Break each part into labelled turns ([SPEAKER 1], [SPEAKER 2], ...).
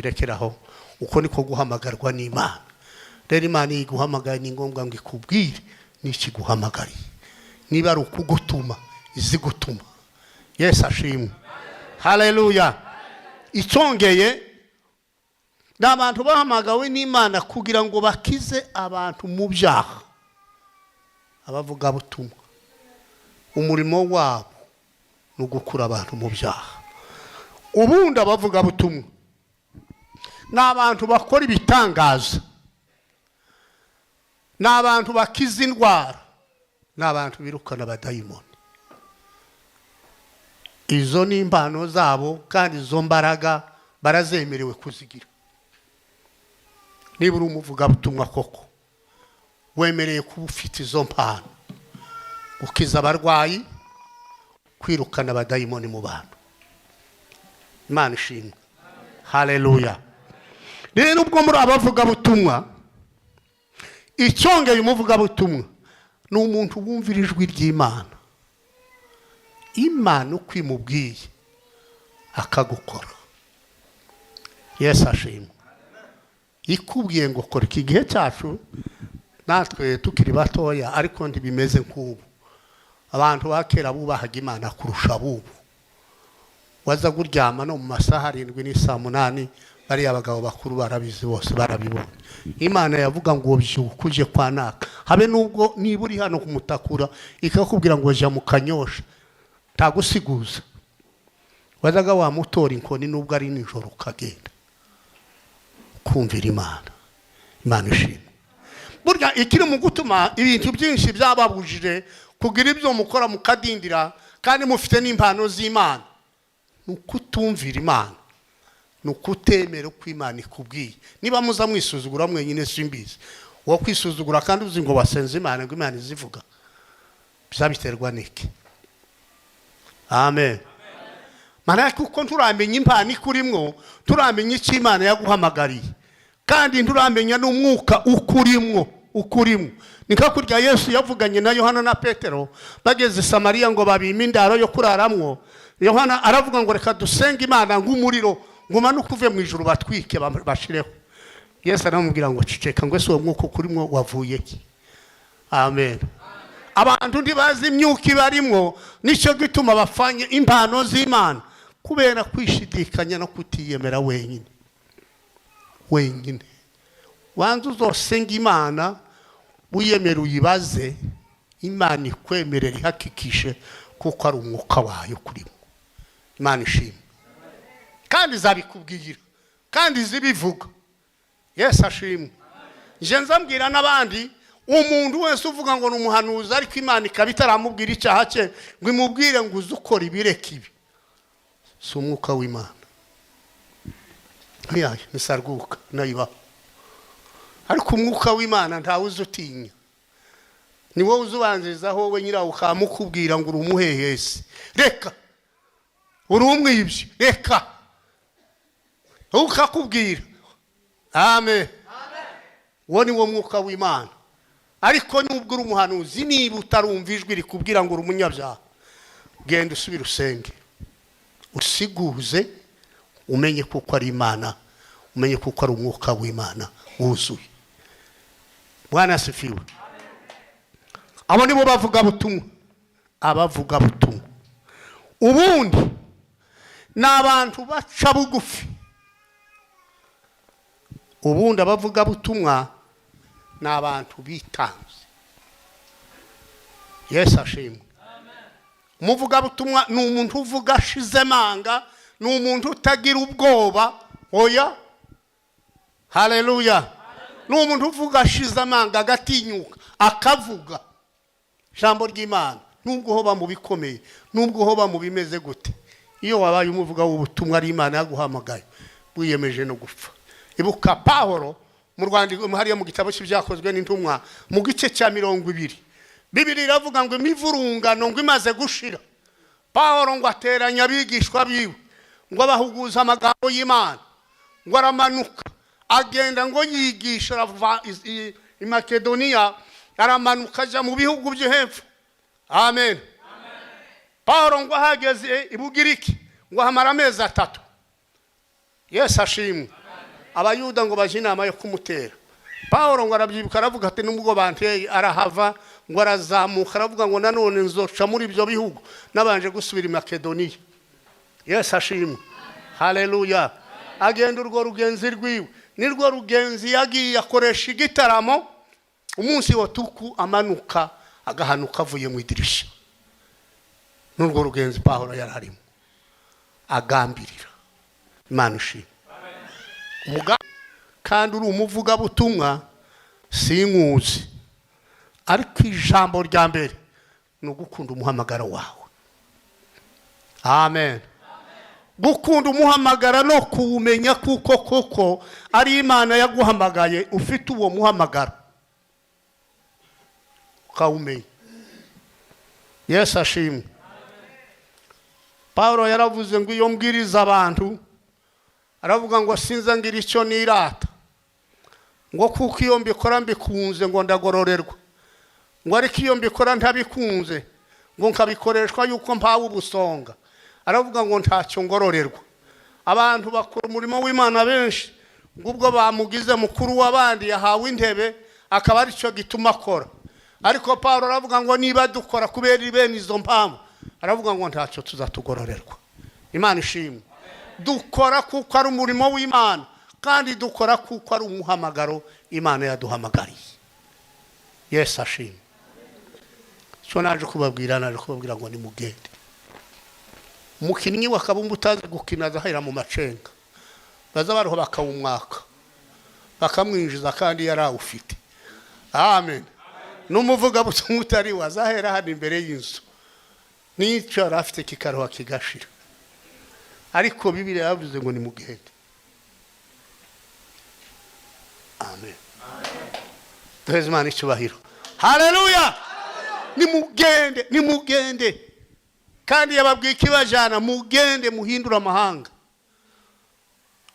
[SPEAKER 1] tubirekeraho. Uko niko guhamagarwa n'Imana. Rero Imana iguhamagaye ni ngombwa ngo ikubwire n'iki guhamagariye. Niba ari ukugutuma izigutuma. Yesu ashimwe. Haleluya. Icyongeye n'abantu bahamagawe n'Imana kugira ngo bakize abantu mu byaha. Abavuga butumwa umurimo wabo no gukura abantu mu byaha. Ubundi abavuga butumwa n'abantu bakora ibitangaza, n'abantu bakiza indwara, n'abantu birukana abadayimoni. Izo ni impano zabo kandi izo mbaraga barazemerewe kuzigira. Niba uri umuvuga butumwa koko wemereye kuba ufite izo mpano, gukiza abarwayi, kwirukana abadayimoni mu bantu. Imana ishimwe. Haleluya. Rero ubwo muri abavuga butumwa, icyongeye umuvuga butumwa ni umuntu wumvira ijwi ry'Imana. Imana uko imubwiye akagukora. Yesu ashimwe. Ikubwiye ngo kora iki gihe cyacu natwe tukiri batoya ariko ntibimeze nk'ubu. Abantu bakera bubahaga Imana kurusha bubu. Waza kuryama no mu masaha 7 n'isa 8 bari abagabo bakuru barabizi bose barabibonye. Imana yavuga ngo byuka uje kwa naka. Habe nubwo niba uri hano kumutakura ikakubwira ngo jya mu Kanyosha tagusiguza. Wazaga wa mutora inkoni nubwo ari nijoro ukagenda kumvira Imana. Imana ishimwe. Burya ikiri mu gutuma ibintu byinshi byababujije kugira ibyo mukora mukadindira kandi mufite n'impano z'Imana, nukutumvira Imana, nukutemera uko Imana ikubwiye. Niba muza mwisuzugura mwenyine simbizi, wo kwisuzugura kandi uzi ngo wasenze Imana ngo Imana izivuga, bizabiterwa niki? Amen. Mana kuko nturamenya impano ikurimwo, turamenya iki Imana yaguhamagariye, kandi nturamenya n'umwuka ukurimwo. Nika kurya Yesu yavuganye na Yohana na Petero bageze Samariya ngo babime indaro yo kuraramwo. Yohana aravuga ngo reka dusenge Imana ng'umuriro ngumanuka uve mu ijuru batwike bashireho. Yesu aramubwira ngo ciceka ngo ese uwo mwuka ukurimwo wavuye ki? Amen. Abantu ndibazi imyuka ibarimwo nico gituma bafanye impano z'Imana kubera kwishidikanya no kutiyemera wenyine. Wanzu uzosenga Imana uyemera uyibaze, Imana ikwemerera ihakikishe kuko ari umwuka wayo kurimo. Imana ishimwe. Kandi zabikubwira kandi zibivuga. Yesu ashimwe. Je nzambwira n'abandi umuntu wese uvuga ngo n'umuhanuzi ariko Imana ikabitaramubwira icyaha cye ngo imubwire ngo uzukora ibireka ibi, si umwuka w'Imana. Yaye nisarguka nayiba. Ariko umwuka w'Imana ntawe uzutinya. Ni wowe uzubanzizaho we nyirawo ukamukubwira ngo urumuhehese. Reka. Urumwibye. Reka. Ukakubwira. Amen. Wo ni wo mwuka w'Imana. Ariko nubwo uri umuhanuzi niba utarumva ijwi rikubwira ngo uri umunyabyaha, genda usubira usenge. Usiguze umenye kuko ari Imana, umenye kuko ari umwuka w'Imana wuzuye. Bwana asifiwe. Abo nibo bavuga butumwa. Abavuga butumwa ubundi n'abantu baca bugufi. Ubundi abavuga butumwa n'abantu bitanze. Yesu ashimwe. Umuvuga butumwa ni umuntu uvuga ashize manga, ni umuntu utagira ubwoba. Oya. Haleluya. Ni umuntu uvuga ashize amanga agatinyuka akavuga ijambo ry'Imana nubwo hoba mu bikomeye, nubwo hoba mu bimeze gute. Iyo wabaye umuvuga w'ubutumwa ari Imana yaguhamagaye wiyemeje no gupfa. Ibuka Pawulo mu Rwandiko hariya mu gitabo cy'ibyakozwe n'intumwa mu gice cya 20 Bibiliya iravuga ngo imivurungano ngo imaze gushira, Pawulo ngo ateranya abigishwa biwe ngo abahuguza amagambo y'Imana, ngo aramanuka agenda ngo yigisha arava i Makedoniya aramanuka ajya mu bihugu byo hepfo. Amen. Pawulo ngo ahageze i Bugiriki ngo hamara amezi 3. Yesu ashimwe. abayuda ngo baje inama yo kumutera. Paulo ngo arabyibuka aravuga ati nubwo banteye arahava ngo arazamuka aravuga ngo nanone nzoca muri ibyo bihugu nabanje gusubira i Makedoniya. Yesu ashimwe. Haleluya. Agenda urwo rugenzi rwiwe nirwo rugenzi yagiye akoresha igitaramo umunsi wa tuku amanuka agahanuka avuye mu idirisha. Nurwo rugenzi Paulo yararimo agambirira Imana ishimwe. Kandi uri umuvuga butumwa sinkuzi ariko ijambo rya mbere no gukunda umuhamagaro wawe. Amen. Gukunda umuhamagara no kuwumenya kuko koko ari Imana yaguhamagaye ufite uwo muhamagaro ukawumenya. Yesu ashimwe. Paulo yaravuze ngo iyo mbwiriza abantu aravuga ngo sinza ngira icyo nirata ngo kuko iyo mbikora mbikunze ngo ndagororerwa ngo ariko iyo mbikora ntabikunze ngo nkabikoreshwa yuko mpawe ubusonga. Aravuga ngo ntacyo ngororerwa. Abantu bakora umurimo w'Imana benshi ngubwo bamugize mukuru w'abandi yahawe intebe akaba ari cyo gituma akora. Ariko Paulo aravuga ngo niba dukora kubera ibene izo mpamvu aravuga ngo ntacyo tuzatugororerwa. Imana ishimwe. Dukora kuko ari umurimo w'Imana kandi dukora kuko ari umuhamagaro Imana yaduhamagariye. Yesu ashimwe. Cyo naje kubabwira ngo ni mugende. Umukinnyi wakabumba utazi gukina azahera mu macenga baza baroho bakawumwaka bakamwinjiza kandi yarawufite. Amen. Numuvuga butumwa utari wazahera hano imbere y'inzu n'icyo arafite kikaroha kigashira. Ariko Bibiliya yavuze ngo ni mugende. Amen. Tuweze Imana icyubahiro. Haleluya. Ni mugende. Kandi yababwiye ikibajana mugende muhindura amahanga.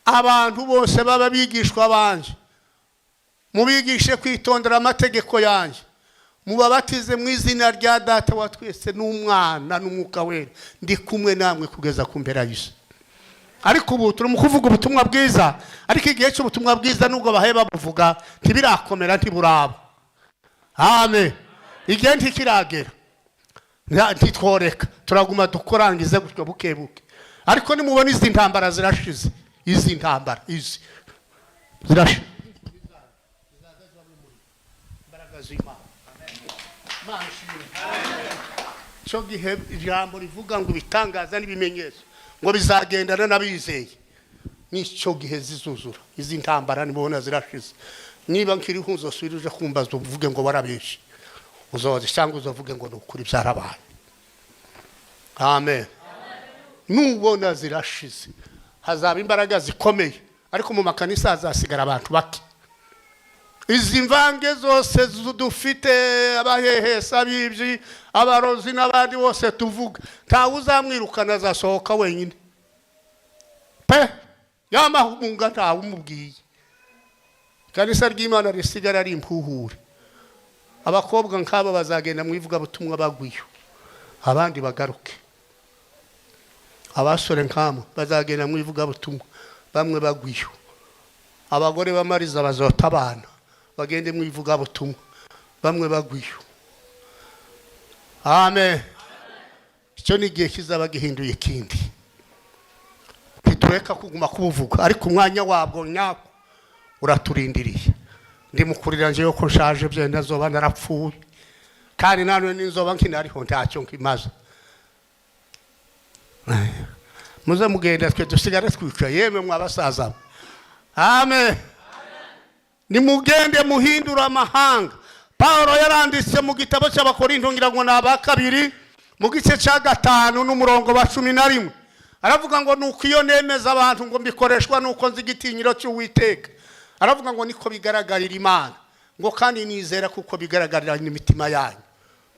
[SPEAKER 1] Abantu bose baba bigishwa banje mubigishe kwitondera amategeko yanje mubabatize mu izina rya Data wa twese n'Umwana n'Umwuka wera ndi kumwe namwe kugeza ku mpera y'isi. Ariko ubu turi mu kuvuga ubutumwa bwiza ariko igihe cy'ubutumwa bwiza nubwo bahaye babuvuga ntibirakomera ntiburaba. Amen. Igihe ntikiragera ntitworeka turaguma dukorangize gutyo bukebuke. Ariko nimubona izi ntambara zirashize izi ntambara izi zirashize imbaraga z'Imana. Cyo gihe ijambo rivuga ngo bitangaza n'ibimenyetso ngo bizagendana n'abizeye n'icyo gihe zizuzura. Izi ntambara nibona zirashize. Niba nkiri uzosubirije kumbaza uvuge ngo warabeshe uzoze cyangwa uzovuge ngo nukuri byarabaye. Amen. Nubona zirashize hazaba imbaraga zikomeye ariko mu makanisa hazasigara abantu bake. Izi mvange zose dufite abahehesa bibyi abarozi n'abandi bose tuvuga nta uzamwirukana azasohoka wenyine pe yamahunga nta umubwiye. Kanisa ry'Imana risigara ari impuhure. Abakobwa nk'aba bazagenda mu ivuga butumwa bagwiyo abandi bagaruke. Abasore nk'amo bazagenda mu ivuga butumwa bamwe bagwiyo. Abagore bamariza bazota abana bagende mu ivuga butumwa bamwe bagwiyo. Amen. Icyo ni igihe kizaba gihinduye ikindi. Ntitureka kuguma kubuvuga ariko umwanya wabwo nyako uraturindiriye. Ndi mukurira nje yuko nshaje byenda zoba narapfuye kandi nanone ninzoba nkinariho ntacyo nkimaza. Muze mugenda twe dusigare twica yemwe mwabasaza. Amen. Ni mugende muhindura amahanga. Paulo yaranditse mu gitabo cy'Abakorinto ngira ngo naba kabiri mu gice cya 5 n'umurongo wa 11 aravuga ngo nuko iyo nemeza abantu ngo mbikoreshwa nuko nzi igitinyiro cy'Uwiteka. Aravuga ngo niko bigaragarira Imana ngo kandi nizera kuko bigaragarira n'imitima yanyu.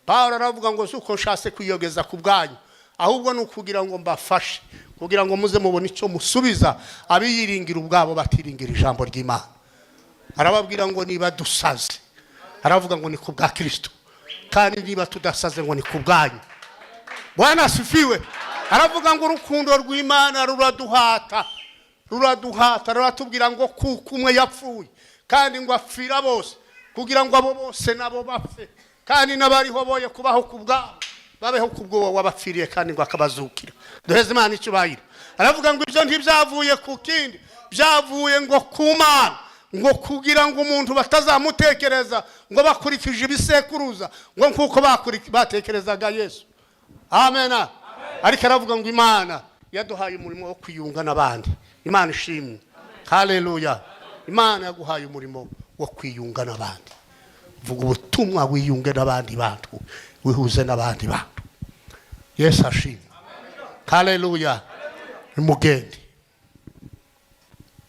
[SPEAKER 1] Paulo aravuga ngo suko nshase kwiyogeza ku bwanyu ahubwo nukugira ngo mbafashe kugira ngo muze mubone icyo musubiza abiyiringira ubwabo batiringira ijambo ry'Imana. Arababwira ngo niba dusaze aravuga ngo ni ku bwa Kristo kandi niba tudasaze ngo ni ku bwanyu. Bwana asifiwe. Aravuga ngo urukundo rw'Imana ruraduhata ruraduhata ruratubwira ngo kuko umwe yapfuye kandi ngo apfira bose kugira ngo abo bose nabo bapfe kandi n'abariho boye kubaho kubwabo babeho kubwo wabapfiriye kandi ngo akabazukira. Duheze Imana icyubahiro. Aravuga ngo ibyo ntibyavuye ku kindi, byavuye ngo ku Mana, ngo kugira ngo umuntu batazamutekereza ngo bakurikije ibisekuruza ngo nkuko batekerezaga Yesu. Amen. Ariko aravuga ngo Imana yaduhaye umurimo wo kwiyunga n'abandi. Imana ishimwe. Haleluya. Imana yaguhaye umurimo wo kwiyunga n'abandi. Vuga ubutumwa wiyunge n'abandi bantu, wihuze n'abandi bantu. Yesu ashimwe. Haleluya.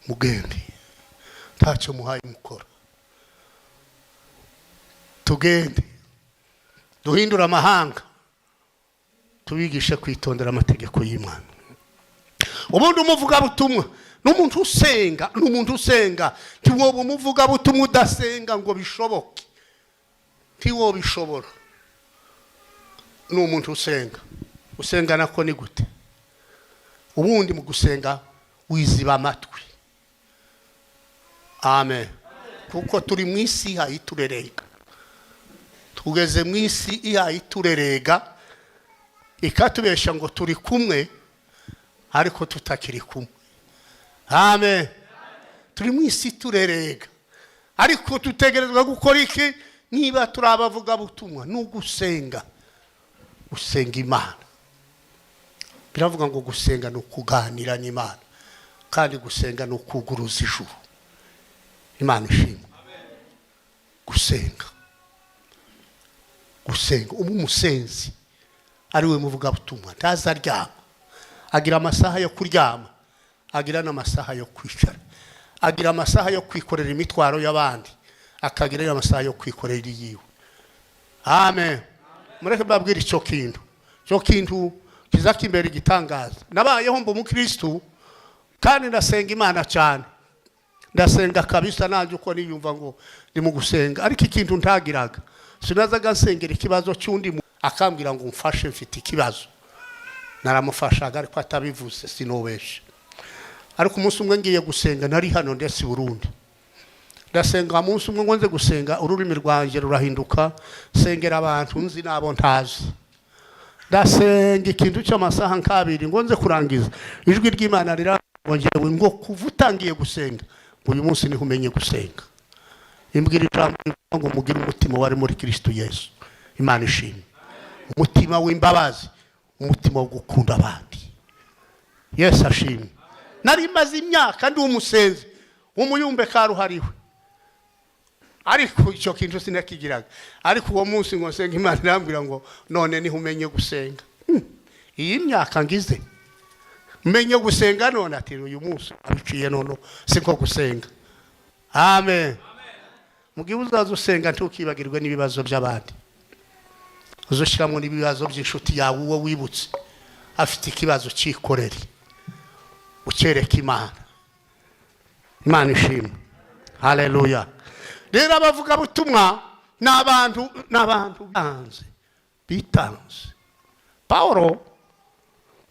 [SPEAKER 1] Mugende ntacyo muhaye mukora. Tugende duhindura amahanga, tubigishe kwitondera amategeko y'Imana. Ubundi umuvuga butumwa n'umuntu usenga ntiwoba umuvuga butumwa udasenga ngo bishoboke, ntiwo bishobora. N'umuntu usenga nako ni gute? Ubundi mu gusenga wiziba amatwi. Amen. Kuko turi mu isi iturerega, tugeze mu isi iturerega ikatubesha ngo turi kumwe ariko tutakiri kumwe. Amen. Turi mu isi turerega ariko tutegerezwa gukora iki? Niba turabavuga butumwa n'ugusenga, usenga Imana. Biravuga ngo gusenga no kuganira n'Imana kandi gusenga no kuguruza ijuru. Imana ishimwe. Gusenga umusenzi ari we muvuga butumwa ntazaryama, agira amasaha yo kuryama, agira n'amasaha yo kwicara, agira amasaha yo kwikorera imitwaro y'abandi, akagira n'amasaha yo kwikorera yiwe. Amen. Mureke babwira icyo kintu kizaka imbere igitangaza. Nabayeho mbu umukristo kandi ndasenga Imana cyane, ndasenga kabisa nanjye uko niyumva ngo ndi mu gusenga. Ariko ikintu ntagiraga, sinazaga nsengera ikibazo cy'undi akambwira ngo mfashe mfite ikibazo, naramufashaga ariko atabivuze sinobeshe. Ariko umunsi umwe ngiye gusenga, nari hano ndetse Burundi, ndasenga umunsi umwe ngo nze gusenga, ururimi rwanjye rurahinduka, sengera abantu nzi nabo ntazi. Ndasenga ikintu cy'amasaha nk'abiri ngo nze kurangiza, ijwi ry'Imana rirangewe ngo kuva utangiye gusenga ngo uyu munsi niho umenye gusenga. Imbwira ijambo ngo mugire umutima wari muri Kristo Yesu. Imana ishimwe. Umutima w'imbabazi, umutima wo gukunda abandi. Yesu ashimwe. Nari maze imyaka ndi umusenzi umuyumbe karuhariwe, ariko icyo kintu sinakigiraga. Ariko uwo munsi ngo nsenga, Imana irambwira ngo none niho umenye gusenga. Iyi myaka ngize menye gusenga none, ati uyu munsi abiciye none siko gusenga. Amen. Mugihe uzaza usenga ntukibagirwe n'ibibazo by'abandi, uzoshyiramo n'ibibazo by'inshuti yawe uwo wibutse afite ikibazo cyikorere, ukereka Imana. Imana ishimwe. Haleluya. Rero abavuga butumwa n'abantu bitanze. Paulo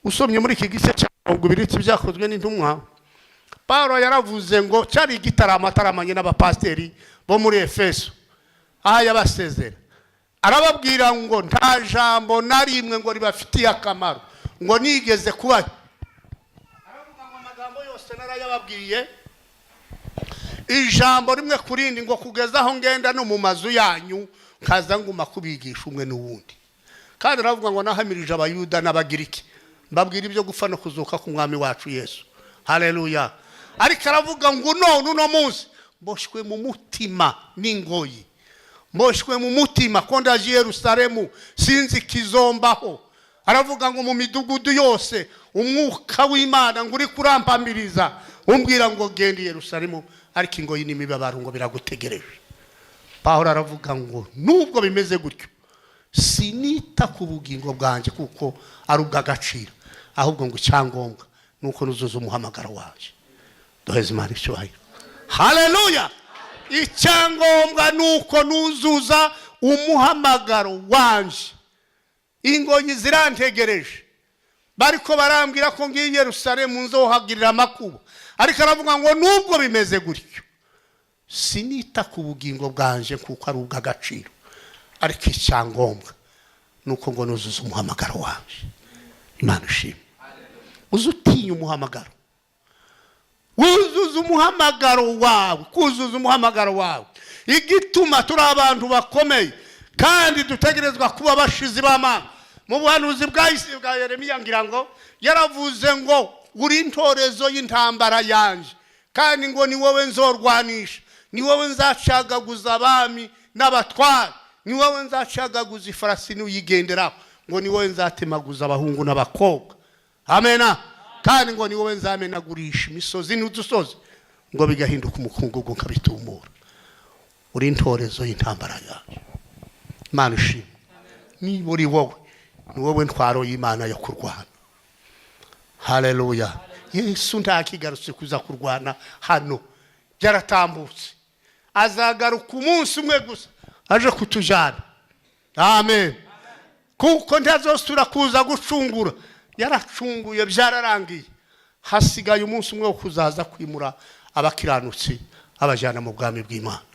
[SPEAKER 1] usomye muri iki gice cya 20 byakozwe n'intumwa, Paulo yaravuze ngo cyari igitaramo ataramanye n'abapasteri bo muri Efeso, aha yabasezera arababwira ngo nta jambo na rimwe ngo ribafitiye akamaro ngo nigeze kuba. Aravuga ngo amagambo yose narayababwiye, ijambo rimwe kurindi ngo kugeza aho ngenda no mu mazu yanyu kaza nguma kubigisha umwe n'uwundi. Kandi aravuga ngo nahamirije abayuda n'abagiriki, mbabwira ibyo gupfa no kuzuka ku mwami wacu Yesu. Haleluya. Ariko aravuga ngo none uno munsi mboshwe mu mutima n'ingoyi, mboshwe mu mutima ko ndaje Yerusalemu sinzi kizombaho. Aravuga ngo mu midugudu yose umwuka w'Imana ngo uri kurampamiriza umbwira ngo genda Yerusalemu, ariko ingoyi n'imibabaro ngo biragutegereje. Paulo aravuga ngo nubwo bimeze gutyo sinita ku bugingo bwanjye kuko ari ubw'agaciro, ahubwo ngo icyangombwa nuko nuzuza umuhamagaro waje. Duheze Imana icyubahiro. Haleluya. Icyangombwa nuko nuzuza umuhamagaro wanje. Ingoyi zirantegereje, bariko barambwira ko ngiye Yerusalemu nzohagirira amakuba, ariko aravuga ngo nubwo bimeze gutyo sinita ku bugingo bwanje kuko ari ubw'agaciro, ariko icyangombwa nuko ngo nuzuza umuhamagaro wanje. Imana ishimwe. Uzutinya umuhamagaro, wuzuza umuhamagaro wawe, kuzuza umuhamagaro wawe. Igituma turi abantu bakomeye kandi dutegerezwa kuba bashizi b'Imana. Mu buhanuzi bwa Yeremiya ngira ngo yaravuze ngo uri intorezo y'intambara yanje, kandi ngo ni wowe nzorwanisha, ni wowe nzacagaguza abami n'abatware, ni wowe nzacagaguza ifarasi n'uyigenderaho, ngo ni wowe nzatemaguza abahungu n'abakobwa. Amena. Kandi ngo ni wowe nzamenagurisha imisozi n'udusozi, ngo bigahinduka umukungugu nkabitumura. Uri intorezo y'intambara yawe. Imana ishimwe. Ni uri wowe, ni wowe ntwaro y'Imana yo kurwana. Haleluya. Yesu ntakigarutse kuza kurwana hano, byaratambutse. Azagaruka umunsi umwe gusa aje kutujana. Amen. Kuko ntazosura kuza gucungura, yaracunguye byararangiye. Hasigaye umunsi umwe wo kuzaza kwimura abakiranutsi abajana mu bwami bw'Imana.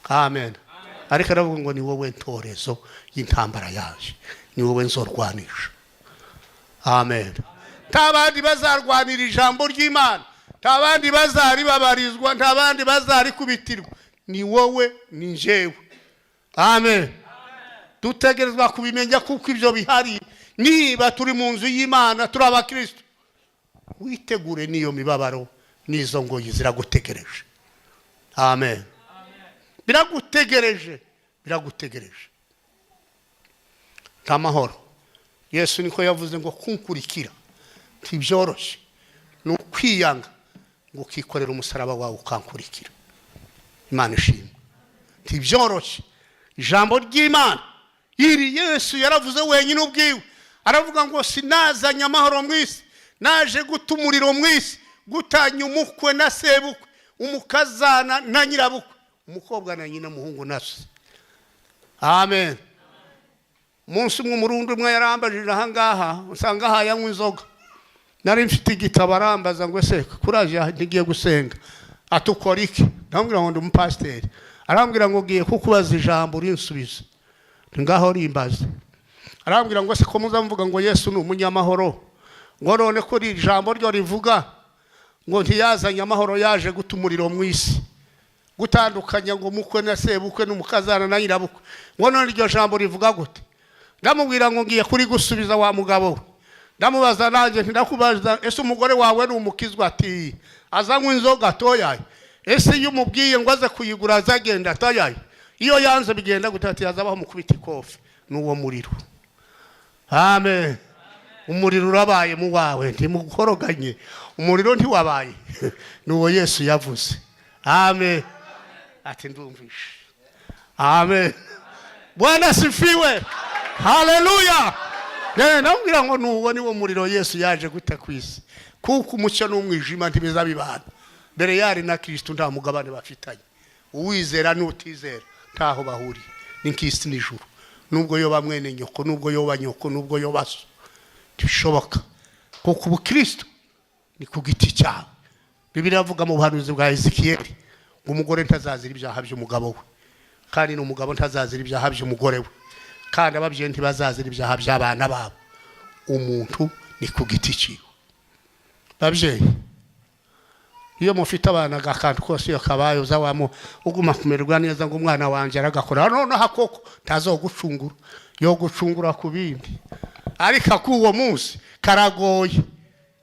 [SPEAKER 1] Amen. Ariko aravuga ngo ni wowe ntorezo y'intambara yaje, ni wowe nzorwanisha. Amen. Ntabandi bazarwanira ijambo ry'Imana, ntabandi bazaribabarizwa, ntabandi bazarikubitirwa, ni wowe ni njyewe. Amen. Dutegerezwa kubimenya kuko ibyo bihari. Niba turi mu nzu y'Imana, turi abakristo, witegure niyo mibabaro nizo ngoyi ziragutegereje. Amen. Biragutegereje, biragutegereje. Tamahoro. Yesu niko yavuze ngo kunkurikira tibyoroshye, no kwiyanga ngo kikorera umusaraba wawe ukankurikira. Imana ishimwe. Tibyoroshye. Ijambo ry'Imana iri Yesu yaravuze wenyine ubwiwe, aravuga ngo sinazanye amahoro mu isi, naje guta umuriro mu isi, gutanya umukwe na sebukwe, umukazana na nyirabukwe, umukobwa na nyina, muhungu na se. Amen. Umunsi umwe umurundi umwe yarambajije ahangaha, usanga hayanywa inzoga. Nari mfite igitabo arambaza ngo ese kuraje ngiye gusenga, atukora iki? Ndambwira ngo ndi umupasiteri. Arambwira ngo ngiye kukubaza ijambo urinsubiza. Ngaho rimbaza. Arambwira ngo se ko muzamvuga ngo Yesu ni umunyamahoro, ngo none ko iri jambo ryo rivuga ngo ntiyazanye amahoro, yaje guta umuriro mu isi, gutandukanya ngo mukwe na sebukwe n'umukazana na nyirabukwe, ngo none iryo jambo rivuga gute? Ndamubwira ngo ngiye kuri gusubiza wa mugabo. Ndamubaza nanjye ndakubaza, ese umugore wawe ni umukizwa? Ati azanywa inzoga atoyaye. Ese iyo umubwiye ngo aze kuyigura azagenda atoyaye? Iyo yanze bigenda gutati yazabaho mukubita ikofi n'uwo muriro. Amen. Umuriro urabaye mu wawe, ntimukoroganye. Umuriro ntiwabaye. N'uwo Yesu yavuze. Amen. Ati ndumvishe. Amen. Bwana sifiwe. Haleluya. Nambwira ngo n'uwo ni wo muriro Yesu yaje guta kwisi, kuko umucyo n'umwijima ntibizabibana. Mbere yari na Kristo nta mugabane bafitanye. Uwizera n'utizera ntaho bahuriye. Ni Kristo n'ijuru. Nubwo yoba mwene nyoko, nubwo yoba nyoko, nubwo yoba so, bishoboka. Kuko ubu Kristo ni ku giti cyawe. Bibiliya avuga mu buhanuzi bwa Ezekiyeli ngo umugore ntazazira ibyaha by'umugabo we, kandi n'umugabo ntazazira ibyaha by'umugore we, kandi ababyeyi ntibazazira ibyaha by'abana babo. Umuntu ni ku giti cyiwe. Babyeyi, iyo mufite abana gakantu kose yakabaye uzawamo uguma kumererwa neza ngo umwana wanje aragakora, none hakoko tazogucungura, yo gucungura ku bindi. Ariko kuwo munsi karagoye,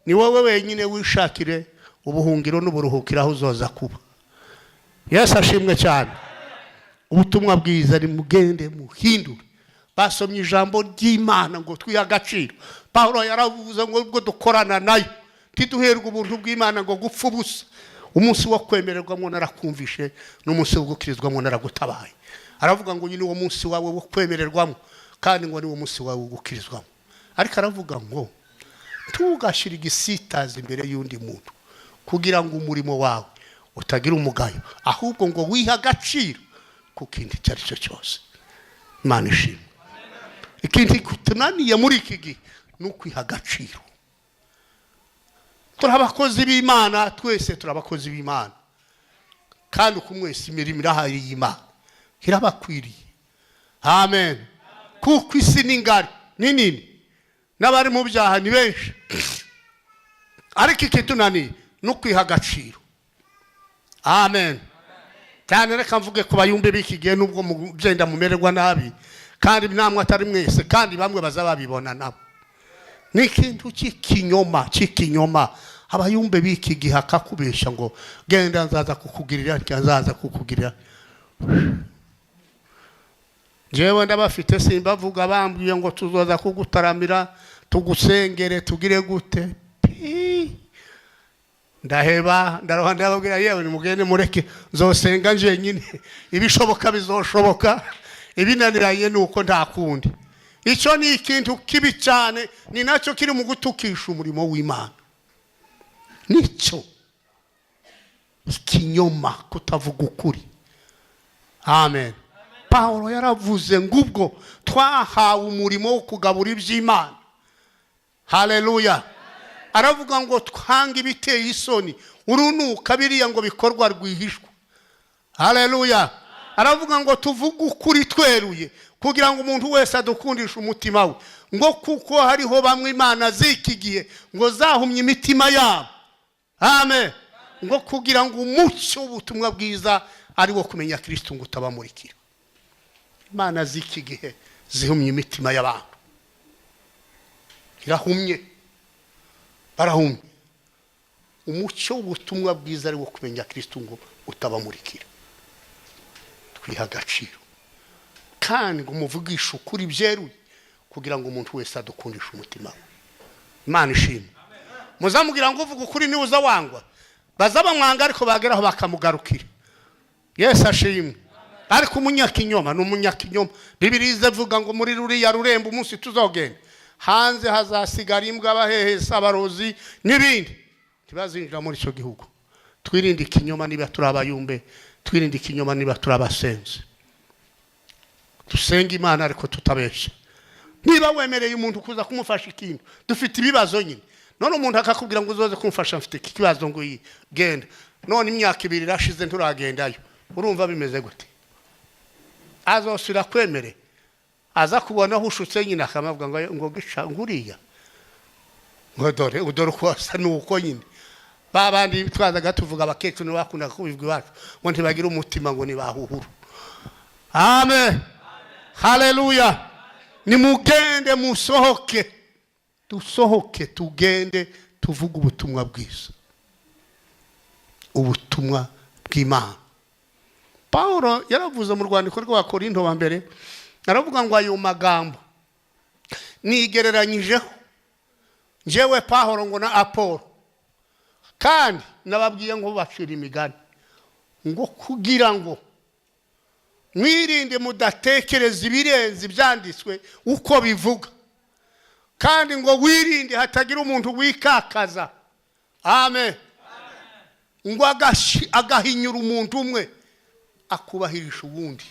[SPEAKER 1] ni wowe wenyine wishakire ubuhungiro n'uburuhukira aho uzoza kuba. Yesu ashimwe cyane. Ubutumwa bwiza ni mugende muhindure. Basomye ijambo ry'Imana ngo twiha agaciro. Paulo yaravuze ngo ubwo dukorana nayo tiduherwa ubuntu bw'Imana ngo gupfa ubusa. Umunsi wo kwemererwamo narakumvishe, n'umunsi wo gukirizwamo naragutabaye. Aravuga ngo nyine uwo munsi wawe wo kwemererwamo, kandi ngo ni uwo munsi wawe wo gukirizwamo. Ariko aravuga ngo tugashira igisitaza imbere y'undi muntu, kugira ngo umurimo wawe utagira umugayo, ahubwo ngo wiha agaciro ku kindi cyari cyo cyose. Imana ishimwe. Ikindi kutunaniye muri iki gihe n'ukwiha agaciro. Turabakozi b'Imana, twese turabakozi b'Imana, kandi uko mwese imirimo irahari y'Imana irabakwiriye. Amen. Kuko isi ni ngari, ni nini, n'abari mu byaha ni benshi, ariko ikitunaniye n'ukwiha agaciro. Amen. Cyane reka mvuge ku bayumbe b'iki gihe, nubwo mugenda mumererwa nabi, kandi namwe atari mwese, kandi bamwe bazababibona nabo. Ni ikintu cy'ikinyoma. Abayumbe b'iki gihe akakubesha ngo genda nzaza kukugirira, nzaza kukugirira. Jewe ndabafite simbavuga, bambwiye ngo tuzoza kugutaramira, tugusengere, tugire gute. Ndaheba, ndababwira yewe nimugende mureke nzosenga nje nyine, ibishoboka bizoshoboka, ibinaniranye nuko nta kundi. Icyo ni ikintu kibi cyane, ni nacyo kiri mu gutukisha umurimo w'Imana. Nicyo ikinyoma, kutavuga ukuri. Amen. Paulo yaravuze ngubwo twahawe umurimo wo kugabura iby'Imana. Haleluya. Aravuga ngo twanga ibiteye isoni, urunuka biriya ngo bikorwa rwihishwa. Haleluya. Aravuga ngo tuvuge ukuri tweruye, kugira ngo umuntu wese adukundishe umutima we, ngo kuko hariho bamwe Imana zikigiye ngo zahumye imitima yabo. Amen. Ngo kugira ngo umucyo w'ubutumwa bwiza ari wo kumenya Kristo ngo utabamurikira. Imana zikigihe zihumye imitima y'abantu, irahumye, barahumye. Umucyo w'ubutumwa bwiza ari wo kumenya Kristo ngo utabamurikira. Twiha agaciro, kandi ngo umuvugishe ukuri byeruye, kugira ngo umuntu wese adukundishe umutima we. Imana ishimwe. Muzamugira ngo uvuga ukuri niwe uza wangwa, bazabamwanga ariko bageraho bakamugarukira. Yesu ashimwe. Ariko umunyakinyoma ni umunyakinyoma. Bibiliya ivuga ngo muri ruriya rurembo umunsi tuzogenda, hanze hazasigara imbwa, abahehesi, abarozi n'ibindi, ntibazinjira muri icyo gihugu. Twirinde ikinyoma niba turi abayumbe, twirinde ikinyoma niba turi abasenzi. Dusenga Imana ariko tutabeshya. Niba wemereye umuntu kuza kumufasha ikintu, dufite ibibazo nyine, none umuntu akakubwira ngo uzoze kumufasha, mfite ikibazo ngo genda, none imyaka 2 irashize nturagendayo, urumva bimeze gute? Azosura kwemere, aza kubona hushutse nyine akamavuga ngo gica nguriya, ngo dore uko asa nuko nyine. Babandi twazaga tuvuga abakecu ni bakunda kubivuga iwacu ngo ntibagira umutima ngo nibahuhuru. Amen. Haleluya. Nimugende musohoke, dusohoke tugende tuvuga ubutumwa bwiza, ubutumwa bw'Imana. Paulo yaravuze mu rwandiko rwa Korinto wa mbere, aravuga ngo ayo magambo nigereranyijeho njyewe Paulo ngo na Apolo, kandi nababwiye ngo bacira imigani, ngo kugira ngo mwirinde mudatekereza ibirenze ibyanditswe uko bivuga, kandi ngo wirinde hatagira umuntu wikakaza. Amen. Ngo agahinyura umuntu umwe akubahirisha ubundi.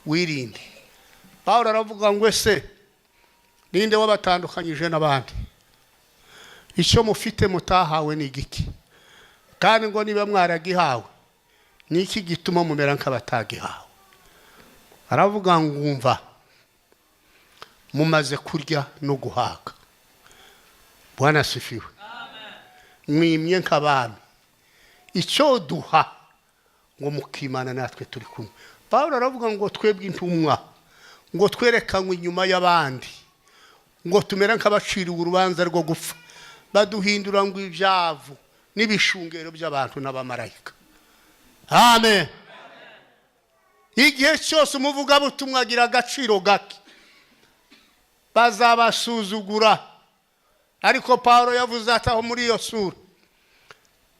[SPEAKER 1] Wirinde. Paulo aravuga ngo ese ninde wabatandukanyije n'abandi? Icyo mufite mutahawe ni igiki? Kandi ngo niba mwaragihawe, niki gituma mumera nk'abatagihawe? Aravuga ngo umva, mumaze kurya no guhaga. Bwana asifiwe. Mwimye nk'abami, icyo duha ngo mukimana natwe turi kumwe. Paulo aravuga ngo twebwe intumwa, ngo twerekanywe inyuma y'abandi, ngo tumera nk'abaciriwe urubanza rwo gupfa, baduhindura ngo ibyavu n'ibishungero by'abantu n'abamarayika. Amen. Igihe cyose umuvugabutumwa agira agaciro gake, bazabasuzugura. Ariko Paulo yavuze ataho muri iyo sura,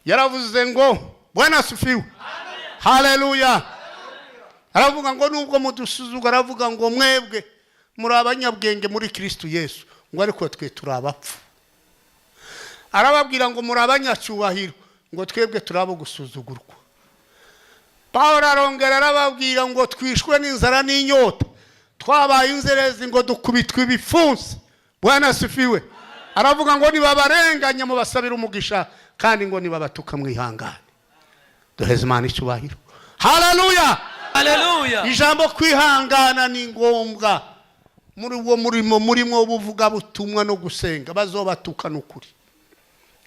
[SPEAKER 1] yaravuze ngo Bwana asifiwe. Haleluya. Aravuga ngo nubwo mudusuzugura, aravuga ngo mwebwe muri abanyabwenge muri Kristo Yesu, ngo ariko twe turi abapfu. Arababwira ngo muri abanyacyubahiro, ngo twebwe turabo gusuzugurwa. Paulo arongera arababwira ngo twishwe n'inzara n'inyota, twabaye inzerezi, ngo dukubitwe ibifunsi, Bwana asifiwe. Aravuga ngo nibabarenganya mubasabira umugisha kandi ngo nibabatuka mwihangane. Duheze Imana icyubahiro. Haleluya.
[SPEAKER 2] Haleluya.
[SPEAKER 1] Ijambo kwihangana ni ngombwa muri uwo murimo buvuga butumwa no gusenga. Bazobatuka n'ukuri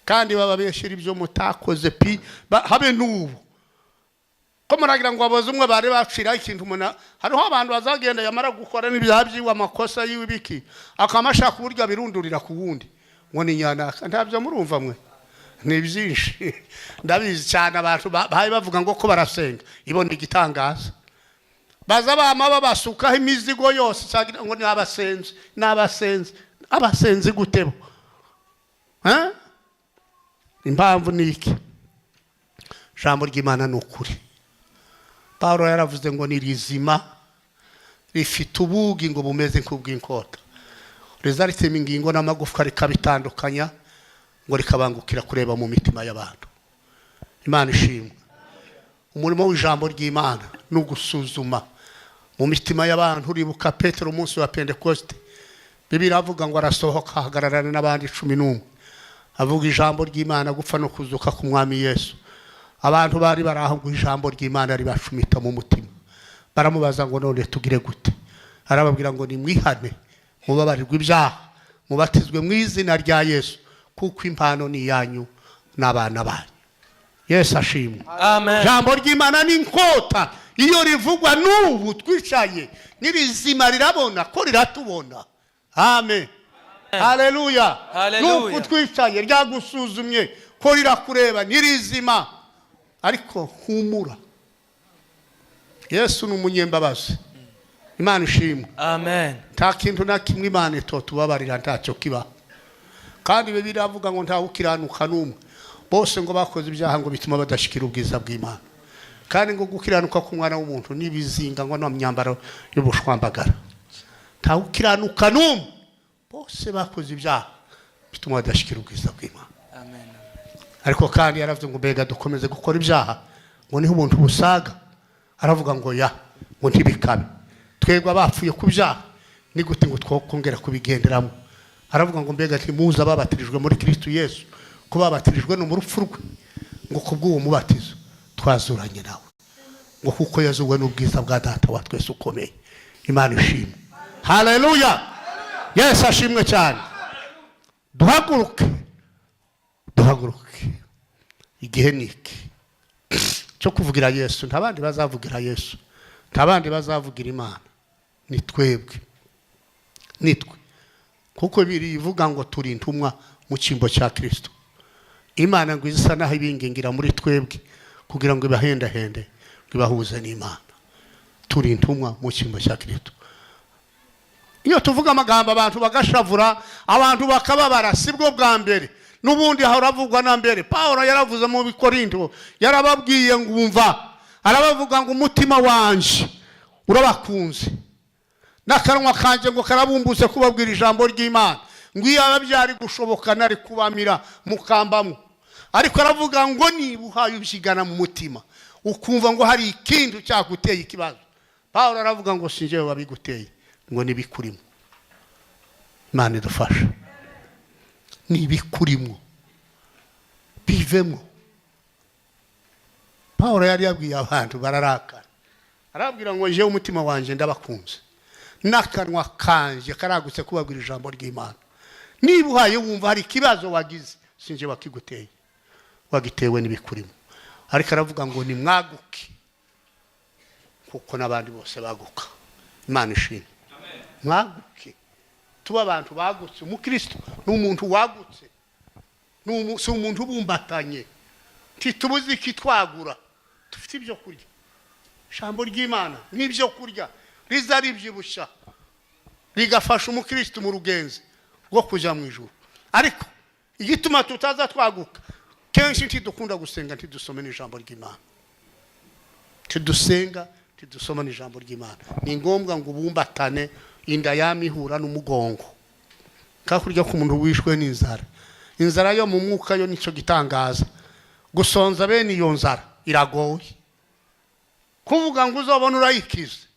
[SPEAKER 1] kandi bababeshira ibyo mutakoze pi habe n'ubu ko muragira ngo abaze umwe bari bacira ikintu muna hariho abantu bazagenda yamara gukora n'ibyaha byiwe amakosa yiwe biki akamashaka uburyo birundurira ku wundi ngo ni nyana ntabyo murumva mwe ni byinshi ndabizi cyane abantu bahaye bavuga ngo ko barasenga ibona igitangaza baza bama babasukaho imizigo yose cyagira ngo ni abasenzi gutebo impamvu ni iki? Ijambo ry'Imana ni ukuri. Paulo yaravuze ngo ni rizima rifite ubugi ngo bumeze nk'ubw'inkota rizaritema ingingo n'amagufwa rikabitandukanya ngo rikabangukira kureba mu mitima y'abantu. Imana ishimwe. Umurimo w'ijambo ry'Imana no gusuzuma mu mitima y'abantu. Uribuka Petero umunsi wa Pentecoste Bibiliya avuga ngo arasohoka ahagararana n'abandi 11 avuga ijambo ry'Imana gupfa no kuzuka ku mwami Yesu. Abantu bari barahabwa ijambo ry'Imana ribashumita mu mutima. Baramubaza ngo none tugire gute? Arababwira ngo ni mwihane mubabarirwe ibyaha mubatizwe mu izina rya Yesu kuko impano ni yanyu n'abana banyu. Yesu ashimwe.
[SPEAKER 2] Amen.
[SPEAKER 1] Ijambo ry'Imana ni inkota iyo rivugwa n'ubu twicaye nirizima rirabona ko riratubona. Amen. Haleluya. Nuko twicaye ryagusuzumye ko rirakureba nirizima ariko humura. Yesu ni umunyembabazi. Imana ishimwe.
[SPEAKER 2] Amen.
[SPEAKER 1] Nta kintu na kimwe Imana itotubabarira ntacyo kiba. Kandi Bibiliya avuga ngo nta ukiranuka n'umwe. Bose ngo bakoze ibyaha ngo bituma badashikira ubwiza bw'Imana. Kandi ngo gukiranuka ku mwana w'umuntu nibizinga ngo n'amyambaro y'ubushwambagara. Nta ukiranuka n'umwe. Bose bakoze ibyaha bituma badashikira ubwiza bw'Imana.
[SPEAKER 2] Amen.
[SPEAKER 1] Ariko kandi yaravuze ngo mbega dukomeze gukora ibyaha ngo niho umuntu busaga. Aravuga ngo ya ngo ntibikabe. Twebwe abapfuye ku byaha ni gute ngo twokongera kubigenderamo. Aravuga ngo mbega ntimuza babatirijwe muri Kristo Yesu ko babatirijwe no mu rupfu rwe ngo kubw'uwo mubatizo twazuranye nawe ngo kuko yazuwe n'ubwiza bwa data wa twese ukomeye. Imana ishimwe. Haleluya. Yesu ashimwe cyane. Duhaguruke igihe niki cyo kuvugira Yesu. Ntabandi bazavugira Yesu, ntabandi bazavugira Imana, ni twebwe nitwe kuko birivuga ngo turi intumwa mu cyimbo cya Kristo. Imana ngo izisa naho ibingingira muri twebwe kugira ngo ibahendahende ngo ibahuze n'Imana. Turi intumwa mu cyimbo cya Kristo. Iyo tuvuga amagambo abantu bagashavura abantu bakababara sibwo bwa mbere n'ubundi haravugwa na mbere. Paulo yaravuze mu Bikorinto yarababwiye ngo umva arabavuga ngo umutima wanje urabakunze n'akanwa kanje ngo karabumbuse kubabwira ijambo ry'Imana ngo iyo ababyari gushoboka nari kubamira mukambamo. Ariko aravuga ngo nibuhaye ubyigana mu mutima ukumva ngo hari ikintu cyaguteye ikibazo. Paulo aravuga ngo sinjewe wabiguteye ngo nibikurimo. Imana idufasha. Nibikurimo bivemo. Paulo yari yabwiye abantu bararakara. Arabwira ngo je umutima wanje ndabakunze n'akanwa kanje karagutse kubabwira ijambo ry'Imana. Nibuhaye wumva hari kibazo wagize sinje wakiguteye wagitewe nibikurimo. Ariko aravuga ngo ni mwaguke kuko nabandi bose baguka. Imana ishimwe. Mwaguke tuba abantu bagutse. Umukristo n'umuntu wagutse si umuntu bumbatanye titubuzi kitwagura. Dufite ibyo kurya. Ijambo ry'Imana n'ibyo kurya rizari byibusha rigafasha umukristo mu rugenzi rwo kuja mu ijuru. Ariko igituma tutaza twaguka kenshi ntidukunda gusenga ntidusome n'ijambo ry'Imana. Tidusenga tidusoma n'ijambo ry'Imana. Ni ngombwa ngo bumbatane inda yamihura n'umugongo. Kakurya ku muntu wishwe n'inzara. Inzara yo mu mwuka yo nico gitangaza. Gusonza bene iyo nzara iragoye. Kuvuga ngo uzobona urayikize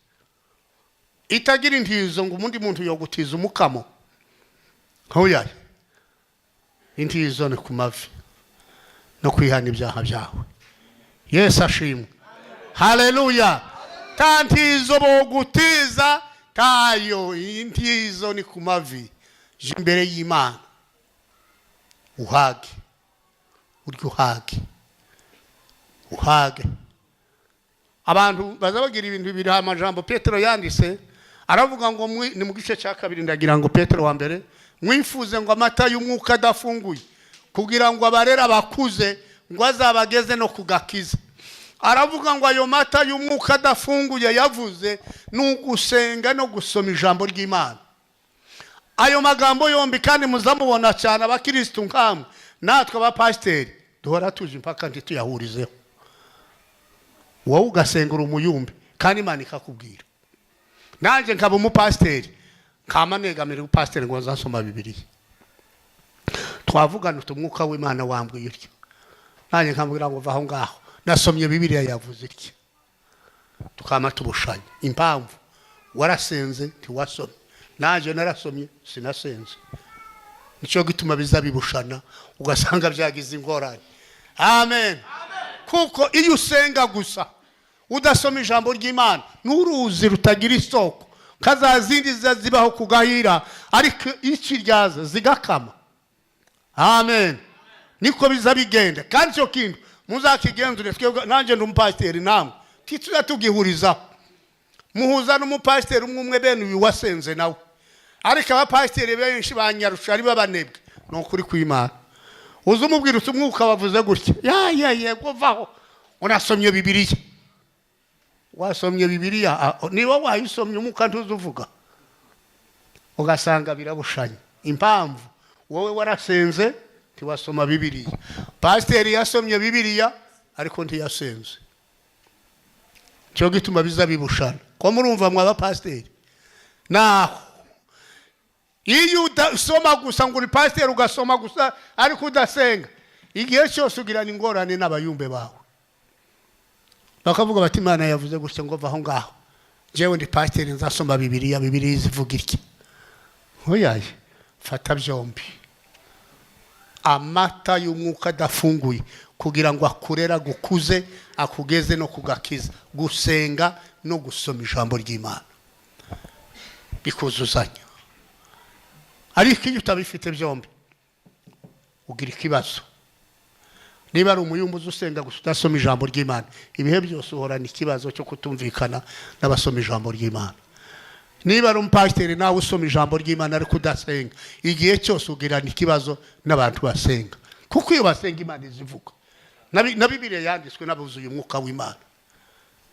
[SPEAKER 1] itagira intizo ngo umundi muntu yogutiza umukamo Oya, intizo ni ku mavi no kwihana ibyaha byawe. Yesu ashimwe. Haleluya. Tantizo bogutiza tayo, intizo ni ku mavi imbere y'Imana. Uhage, uryo uhage. Abantu bazabagira ibintu bibiri amajambo Petero yanditse, aravuga ngo ni mu gice cya 2 ndagira ngo Petero wa mbere, mwifuze ngo amata y'umwuka adafunguye kugira ngo abarera bakuze ngo azabageze no kugakiza. Aravuga ngo ayo mata y'umwuka adafunguye yavuze n'ugusenga no gusoma ijambo ry'Imana. Ayo magambo yombi kandi muzamubona cyane abakristo nkamwe natwe abapasiteri duhora tuje impaka ndi tuyahurizeho. Wowe ugasengura umuyumbi kandi Imana ikakubwira. Nanje nkaba umupasiteri kama negamira upasiteri ngo nzasoma Bibiliya. Twavugana umwuka w'Imana wambwiye iryo. Nanje nkambwira ngo vaho ngaho nasomye Bibiliya yavuze iryo. Tukama tubushanya. Impamvu warasenze ntiwasomye. Nanje narasomye sinasenze. Nico gituma bizabibushana ugasanga byagize ingorane. Amen. Kuko iyo usenga gusa udasoma ijambo ry'Imana n'uruzi rutagira isoko kazazindi zibaho kugahira ariko ikiryaza zigakama. Amen. Niko bizabigenda kandi cyo kintu muzakigenzure twebwe nanje ndumupasiteri namwe tituza tugihuriza muhuza n'umupasiteri umwe bene uyu wasenze nawe ariko abapasiteri benshi banyarusha ari babanebwe no kuri kw'Imana. Uzumubwira umwuka wavuze gutya yego vaho unasomye Bibiliya. Wasomye Bibiliya niba wayisomye umwuka ntuzuvuga ugasanga birabushanye. Impamvu wowe warasenze ntiwasoma Bibiliya. Pasiteri yasomye Bibiliya ariko ntiyasenze. Cyo gituma bizabibushana. Ko murumva mwa abapasiteri naho iyo udasoma gusa ngo uri pasiteri ugasoma gusa ariko udasenga igihe cyose ugirana ingorane n'abayumbe bawe. Bakavuga bati Imana yavuze gutya ngo vaho ngaho jewe ndi pasiteri nzasoma Bibiliya izivuga iki. Oyaye fata byombi. Amata y'umwuka adafunguye kugira ngo akurera gukuze akugeze no kugakiza. Gusenga no gusoma ijambo ry'Imana bikuzuzanya. Ariko iyo utabifite byombi ugira ikibazo. Niba ari umuyumbuzi usenga gusa udasoma ijambo ry'Imana ibihe byose uhorana ikibazo cyo kutumvikana n'abasoma ijambo ry'Imana. Niba ari umupasiteri nawe usoma ijambo ry'Imana ariko udasenga igihe cyose ugirana ikibazo n'abantu basenga. Kuko iyo basenga Imana izivuga. Na Bibiliya yanditswe n'abuzuye umwuka w'Imana.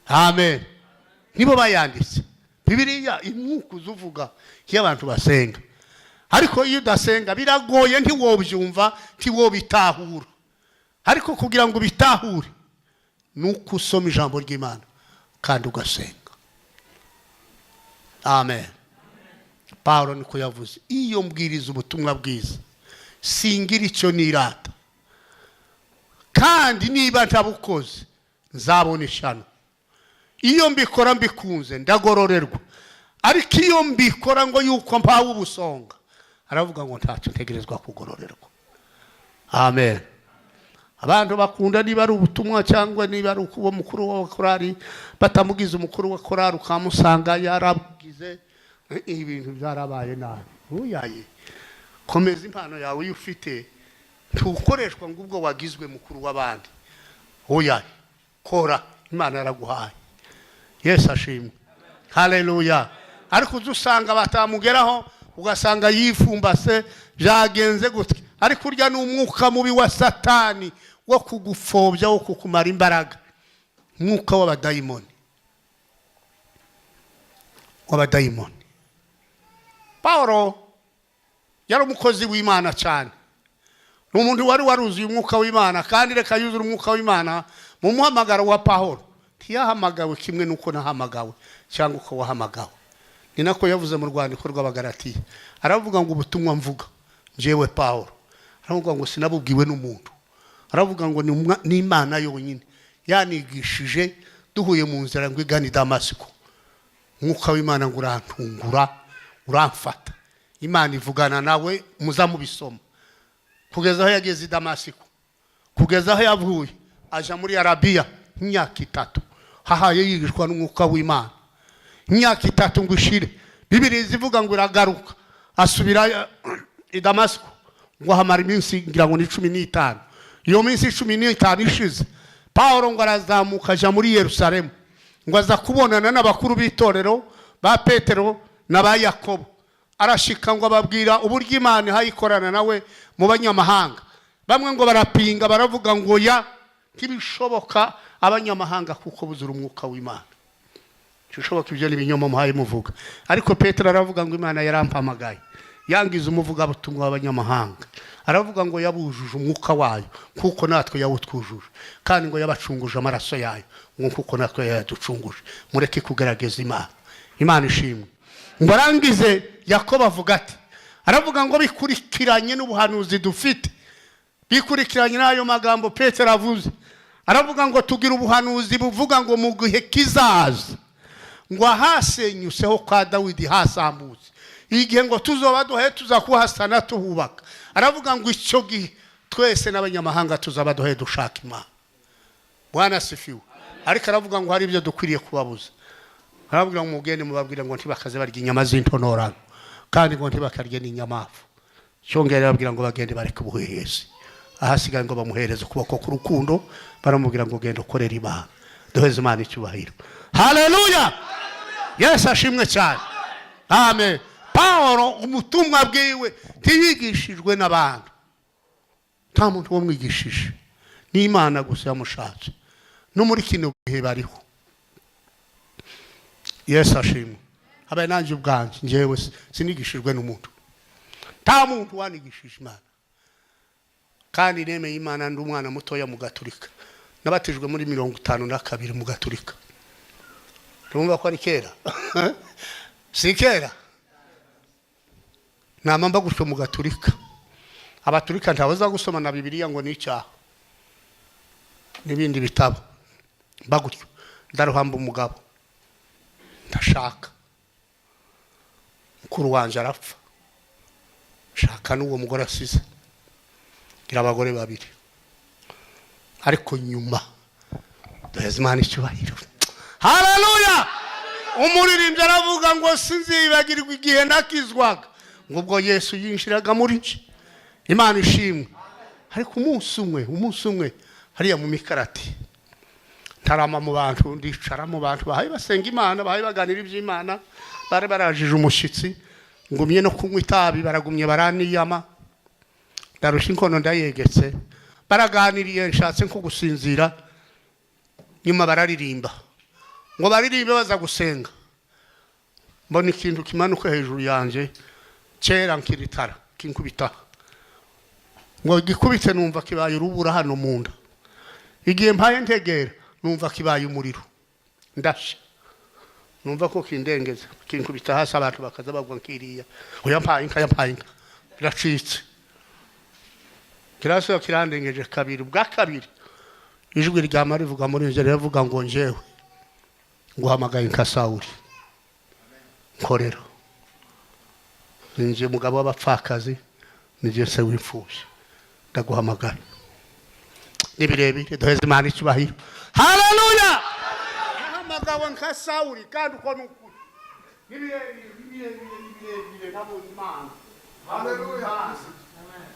[SPEAKER 1] Amen. Nibo bayanditse. Bibiliya imwuka uzuvuga iyo abantu basenga. Ariko iyo udasenga biragoye ntiwobyumva ntiwobitahura. Ariko kugira ngo bitahure nuko usoma ijambo ry'Imana kandi ugasenga. Amen. Paulo niko yavuze iyo mbwiriza ubutumwa bwiza singira icyo nirata kandi niba ntabukoze nzabona ishano. Iyo mbikora mbikunze ndagororerwa ariko iyo mbikora ngo yuko mpawe ubusonga aravuga ngo ntacyo ntegerezwa kugororerwa. Amen. Abantu bakunda niba ari ubutumwa cyangwa niba ari ukuba mukuru wa korari batamugize umukuru wa korari ukamusanga yarabugize ibintu byarabaye nabi. Uyaye komeza impano yawe ufite ntukoreshwa ngo ubwo wagizwe mukuru w'abandi. Uyaye kora Imana yaraguhaye. Yesu ashimwe. Haleluya. Ariko uzusanga batamugeraho ugasanga yifumbase byagenze gutya ariko urya n'umwuka mubi wa Satani wo kugufobya wo kukumara imbaraga. Mwuka w'abadayimoni. Paulo yari umukozi w'Imana cyane. N'umuntu wari waruzuye umwuka w'Imana kandi reka yuzura umwuka w'Imana mu muhamagaro wa Paulo. Ntiyahamagawe kimwe nuko nahamagawe cyangwa uko wahamagawe. Ni nako yavuze mu rwandiko rw'Abagalatiya. Aravuga ngo ubutumwa mvuga jewe Paulo. Aravuga ngo sinabubwiwe n'umuntu. Aravuga ngo ni Imana yonyine yanigishije duhuye mu nzira ngo igana i Damasiko. Mwuka w'Imana ngo urantungura uramfata Imana ivugana nawe muza mubisoma kugeza aho yageze i Damasiko, kugeza aho yavuye aja muri Arabiya imyaka 3 hahaye yigishwa n'umwuka w'Imana. Imyaka 3 ngo ishire, Bibiliya ivuga ngo iragaruka asubira i Damasiko ngo hamara iminsi ngira ngo ni 15. Iyo minsi 15 ishize Paulo ngo arazamuka aja muri Yerusalemu ngo aza kubonana n'abakuru b'itorero ba Petero na ba Yakobo. Arashika ngo ababwira uburyo Imana hayikorana nawe mu banyamahanga. Bamwe ngo barapinga baravuga ngo ya kibishoboka abanyamahanga kuko buzura umwuka w'Imana. Kishoboka ibyo ni binyoma muhaye muvuga. Ariko Petero aravuga ngo Imana yarampamagaye yangize umuvuga butumwa w'abanyamahanga. Aravuga ngo yabujuje umwuka wayo kuko natwe yawutwujuje, kandi ngo yabacunguje amaraso yayo ngo kuko natwe yaducunguje. Mureke kugerageza Imana. Imana ishimwe. Ngo arangize Yakobo avuga ati, aravuga ngo bikurikiranye n'ubuhanuzi dufite, bikurikiranye n'ayo magambo Petero avuze. Aravuga ngo tugira ubuhanuzi buvuga ngo mu gihe kizaza ngo hasenyuseho kwa Dawidi hasambutse, igihe ngo tuzoba duhe tuzakuhasana tuhubaka. Aravuga ngo icyo gihe twese n'abanyamahanga tuzaba duhe dushaka Imana. Bwana sifiwe. Ariko aravuga ngo hari ibyo dukwiriye kubabuza. Aravuga ngo mugende mubabwira ngo ntibakaze barya inyama z'intonorano, kandi ngo ntibakarye n'inyamafu. Cyongera arabwira ngo bagende bareke ubuhehesi. Ahasigaye ngo bamuhereze ukuboko k'urukundo, baramubwira ngo genda ukorera Imana. Duheze Imana icyubahiro. Haleluya. Yesu ashimwe cyane. Amen. Paulo umutumwa bwiwe ntiyigishijwe n'abantu, nta muntu wamwigishije, ni Imana gusa yamushatse. No muri kino gihe bariho. Yesu ashimwe. Abaye nanje ubwanje njewe sinigishijwe n'umuntu, nta muntu wanigishije Imana. Kandi nemeye Imana ndi umwana mutoya mu Gatolika, nabatijwe muri 52 mu Gatolika. Urumva ko ari kera? Si kera. Namamba gusoma mu Gatolika. Abatolika ntabaza gusoma na Bibiliya ngo ni icyaha n'ibindi bitabo. Bagutyo ndaruhamba umugabo ndashaka, mukuru wanje arapfa, shaka n'uwo mugore asize, gira abagore 2. Ariko nyuma duheze Imana icyubahiro. Haleluya. Umuririmbyi aravuga ngo sinzibagirwa igihe nakizwaga, ngo ubwo Yesu yinshiraga muri nje. Imana ishimwe. Ariko umunsi umwe hariya mu Mikarati ntarama mu bantu, ndicara mu bantu bahaye basenga Imana, bahaye baganira iby'Imana, bare barajije umushitsi, ngumye no kunywa itabi, baragumye baraniyama, ndarusha inkono ndayegetse, baraganiriye nshatse nko gusinzira, nyuma bararirimba. Ngo baririmbe baza gusenga, mbona ikintu kimanuka hejuru yanje kera nkiritara kinkubita, ngo gikubite numva kibaye urubura hano munda. Igihe mpaye ntegera numva kibaye umuriro, ndasha numva ko kindengeza, kinkubita hasi, abantu bakaza bagwa nkiriya, oyampaye inka biracitse. Kiraso kirandengeje kabiri, bwa kabiri ijwi ryama rivuga muri nje rivuga ngo njewe nguhamagaye nka Sawuli nkorera, nje mugabo w'abapfakazi, nije se w'imfubyi, ndaguhamagaye. Nibirebire duheze Imana icyubahiro. Haleluya. Nahamagawe nka Sawuli kandi uko n'ukuri. Nibirebire nabo Imana. Haleluya. Amen.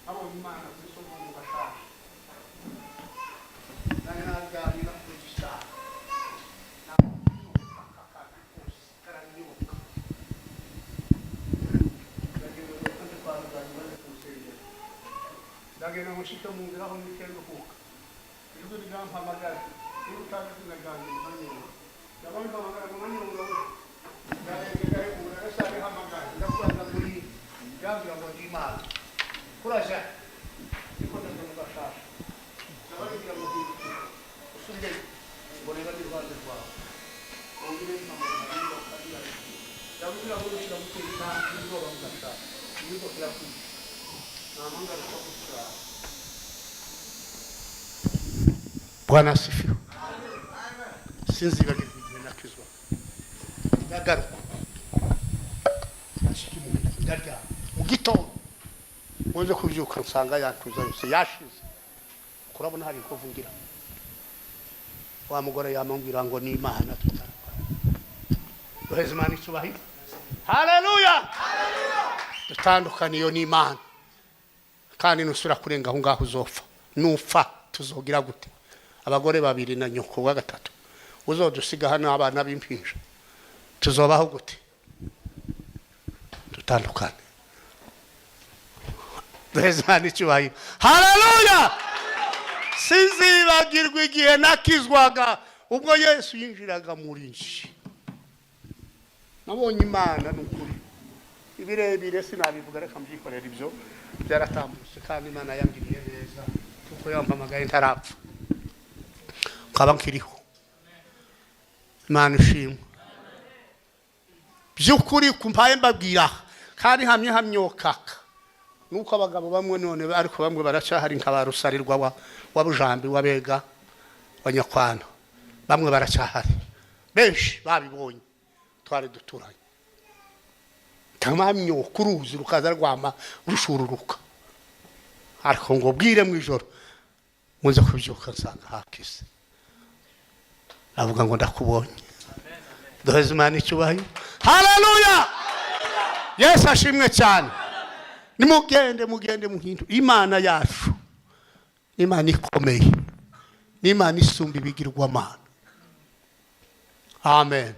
[SPEAKER 1] Abo Imana kusoma mu gashaka. Nanaganira ku gishaka. Dagena mushika mu nzira aho nikendo kuka. Ijwi ryampamagara, n'utazi sinaganira manyo. Yabampamagara mu manyo ngo ndagenda urashaka hamagara, ndakubaza muri yambira ngo ndi Imana. Kuraje. Niko ndamugashaka. Ndabagira ngo usubire ngo reba ndi rwanda rwawe. Ongire mpamagara ngo kadiya. Ndavuga ngo ndashaka guteka ngo bamugashaka. Niko kirakuye. Bwana asifiwe. Sinzibagirwa igihe nakizwa. Ndagaruka. ndarya mu gitondo muze kubyuka nsanga yantuza yose yashize kurabona hari ko vungira wa mugore yamambwira ngo ni Imana tutandukanye duheze Imana icubahiro haleluya dutandukanye yo ni Imana kandi nusura kurenga aho ngaho uzopfa nupfa tuzogira gute abagore babiri na nyoko wa gatatu uzodusiga hano abana b'impinja tuzobaho gute dutandukanye duheze Imana icubahiro haleluya sinzibagirwa igihe nakizwaga ubwo Yesu yinjiraga muri nje nabonye Imana n'ukuri ibirebire sinabivuga reka mbyikorera ibyo byaratambutse kandi Imana yangiriye neza kuko yampamagaye ntarapfa nkaba nkiriho Imana ishimwe by'ukuri kumpaye mbabwira kandi hamye hamyokaka nuko abagabo bamwe none ariko bamwe baracahari nkabarusarirwa wa Bujambi wabega wa Nyakwana bamwe baracahari benshi babibonye twari duturanye tamamyo kuruzi rukaza rwama rushururuka ariko ngo bwire mu ijoro muze kubyuka nsanga hakise avuga ngo ndakubonye duheze Imana icubahiro haleluya Yesu ashimwe cyane nimugende muhindu Imana yacu Imana ikomeye Imana isumba ibigirwamana amen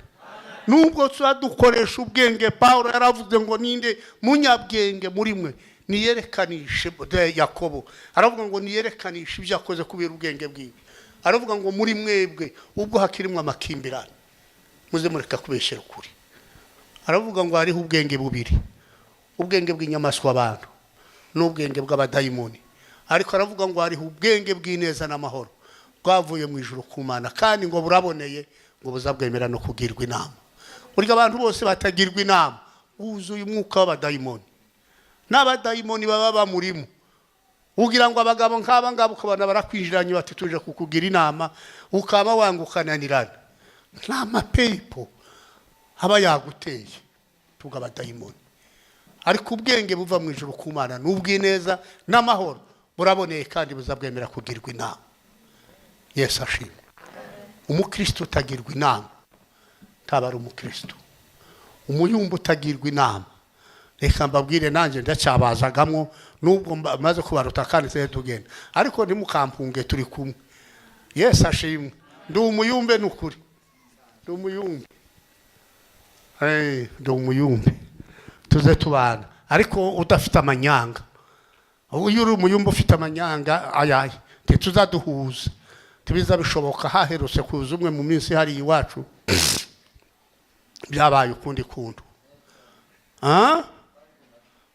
[SPEAKER 1] nubwo dukoresha ubwenge Paulo yaravuze ngo ninde munyabwenge muri mwe niyerekanishe Yakobo aravuga ngo niyerekanishe ibyo akoze kubera ubwenge bwiwe aravuga ngo muri mwebwe ubwo hakirimwe amakimbirane muze mureka kubeshera ukuri aravuga ngo hariho ubwenge bubiri ubwenge bw'inyamaswa abantu n'ubwenge bw'abadayimoni ariko aravuga ngo hariho ubwenge bw'ineza n'amahoro bwavuye mu ijuru ku Mana kandi ngo buraboneye ngo buzabwemera no kugirwa inama burya abantu bose batagirwa inama buzuye umwuka w'abadayimoni n'abadayimoni baba bamurimo ugira ngo abagabo nk'aba ngabo ukabana barakwinjiranye bati tuje kukugira inama ukaba wangukananirana n'amapepo aba yaguteye tugabadayimoni ariko ubwenge buva mu ijuru ku Mana n'ubwineza n'amahoro buraboneye kandi buzabwemera kugirwa inama Yesu ashimwe umukristo utagirwa inama tabara umukristo umuyumbu utagirwa inama reka mbabwire nanjye ndacyabazagamo nubwo maze kubaruta kandi se tugenda ariko ntimukampunge turi kumwe Yesu ashimwe ndi umuyumbe n'ukuri ndi umuyumbe ndi umuyumbe tuze tubana ariko udafite amanyanga uyu uri umuyumbe ufite amanyanga ayaye tuzaduhuza tibiza bishoboka haherutse kuza umwe mu minsi hari iwacu byabaye ukundi kuntu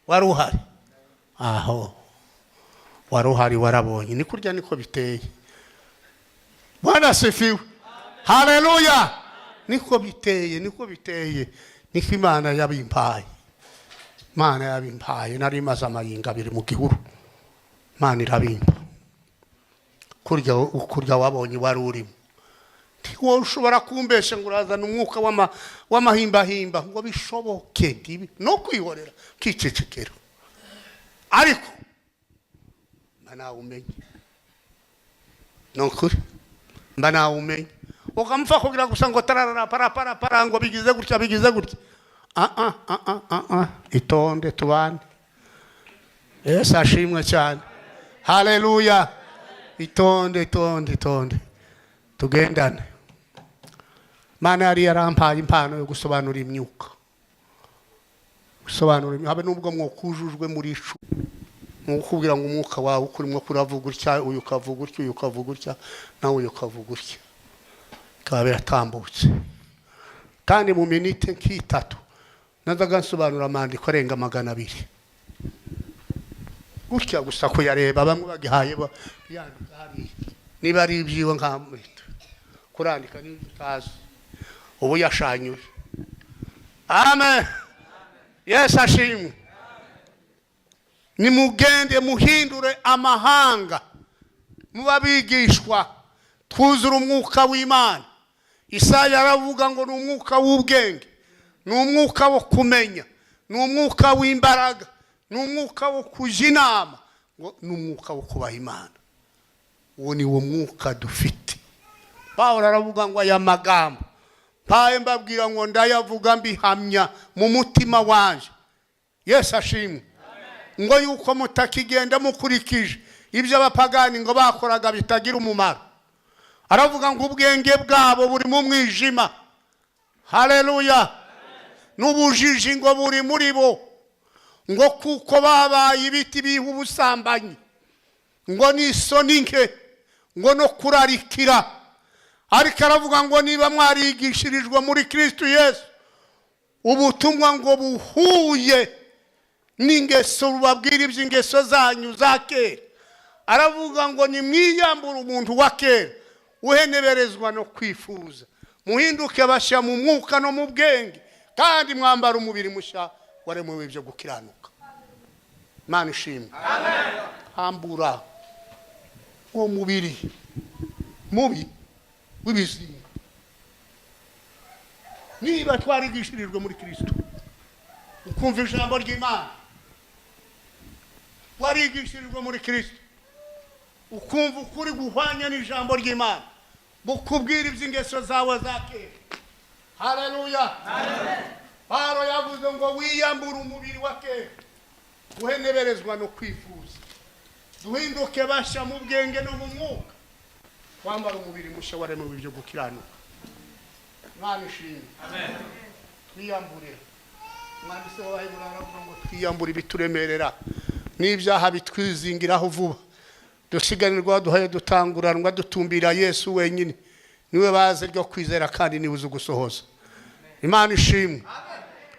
[SPEAKER 1] wari uhari aho wari uhari warabonye ni kurya niko biteye Bwana sifiwe haleluya niko biteye niko Imana yabimpaye nari maze amayinga abiri mu gihuru Imana irabimpa kurya wabonye wari urimo wowe ushobora kumbesha ngo urazana umwuka w'amahimbahimba ngo bishoboke no kwihorera kicecekera ariko mba nawe umenye nukuri mba nawe umenye ukamupfa kugira gusa ngo tararara para ngo bigize gutya itonde tubane Yesu ashimwe cyane haleluya itonde tugendane Mana yari yarampaye impano yo gusobanura imyuka habe nubwo mwokujujwe muri icu nkukubwira ngo umwuka wawe ukurimo kuravuga utya uyu ukavuga utya nawe uyu ukavuga utya kaba biratambutse kandi mu minite nk'itatu nazaga nsobanura amandiko arenga 200 gutya gusa kuyareba bamwe bagihaye yandika hari niba ari ibyiwe nkamwita kurandika n'utazi ubu yashanyuye amen Yesu ashimwe nimugende muhindure amahanga mubabigishwa twuzura umwuka w'Imana Isaya aravuga ngo ni umwuka w'ubwenge ni umwuka wo kumenya ni umwuka w'imbaraga, ni umwuka wo kujya inama, ngo ni umwuka wo kubaha Imana. Uwo ni wo mwuka dufite. Pawulo aravuga ngo aya magambo mpaye mbabwira ngo ndayavuga mbihamya mu mutima wanje. Yesu ashimwe. Ngo yuko mutakigenda mukurikije ibyo abapagani ngo bakoraga bitagira umumaro. Aravuga ngo ubwenge bwabo buri mu mwijima. Haleluya. N'ubujiji ngo buri muri bo, ngo kuko babaye ibiti biha ubusambanyi, ngo n'isoni nke, ngo no kurarikira. Ariko aravuga ngo niba mwarigishirijwe muri Kristo Yesu ubutumwa ngo buhuye n'ingeso, babwira iby'ingeso zanyu za kera. Aravuga ngo nimwiyambura umuntu wa kera uheneberezwa no kwifuza, muhinduke bashya mu mwuka no mu bwenge, kandi mwambara umubiri mushya waremewe ibyo gukiranuka. Imana ishimwe. Amen. Hambura uwo mubiri mubi w'ibizinga. Niba twarigishirijwe muri Kristo, ukumva ijambo ry'Imana, warigishirijwe muri Kristo, ukumva ukuri guhwanya n'ijambo ry'Imana, bukubwira iby'ingeso zawe za kera. Haleluya. Amen. Pawulo yavuze ngo wiyambure umubiri wa kera uheneberezwa no kwifuza, duhinduke bashya mu bwenge no mu mwuka, twambara umubiri mushya waremewe ibyo gukiranuka. Imana ishimwe. Amen. Twiyambure. Umwanditsi wa Bibiliya aravuga ngo twiyambure ibituremerera n'ibyaha bitwizingiraho vuba, dusiganirwa duhaye dutanguranwa dutumbira Yesu wenyine, niwe baze ryo kwizera kandi niwe uzi gusohoza. Imana ishimwe.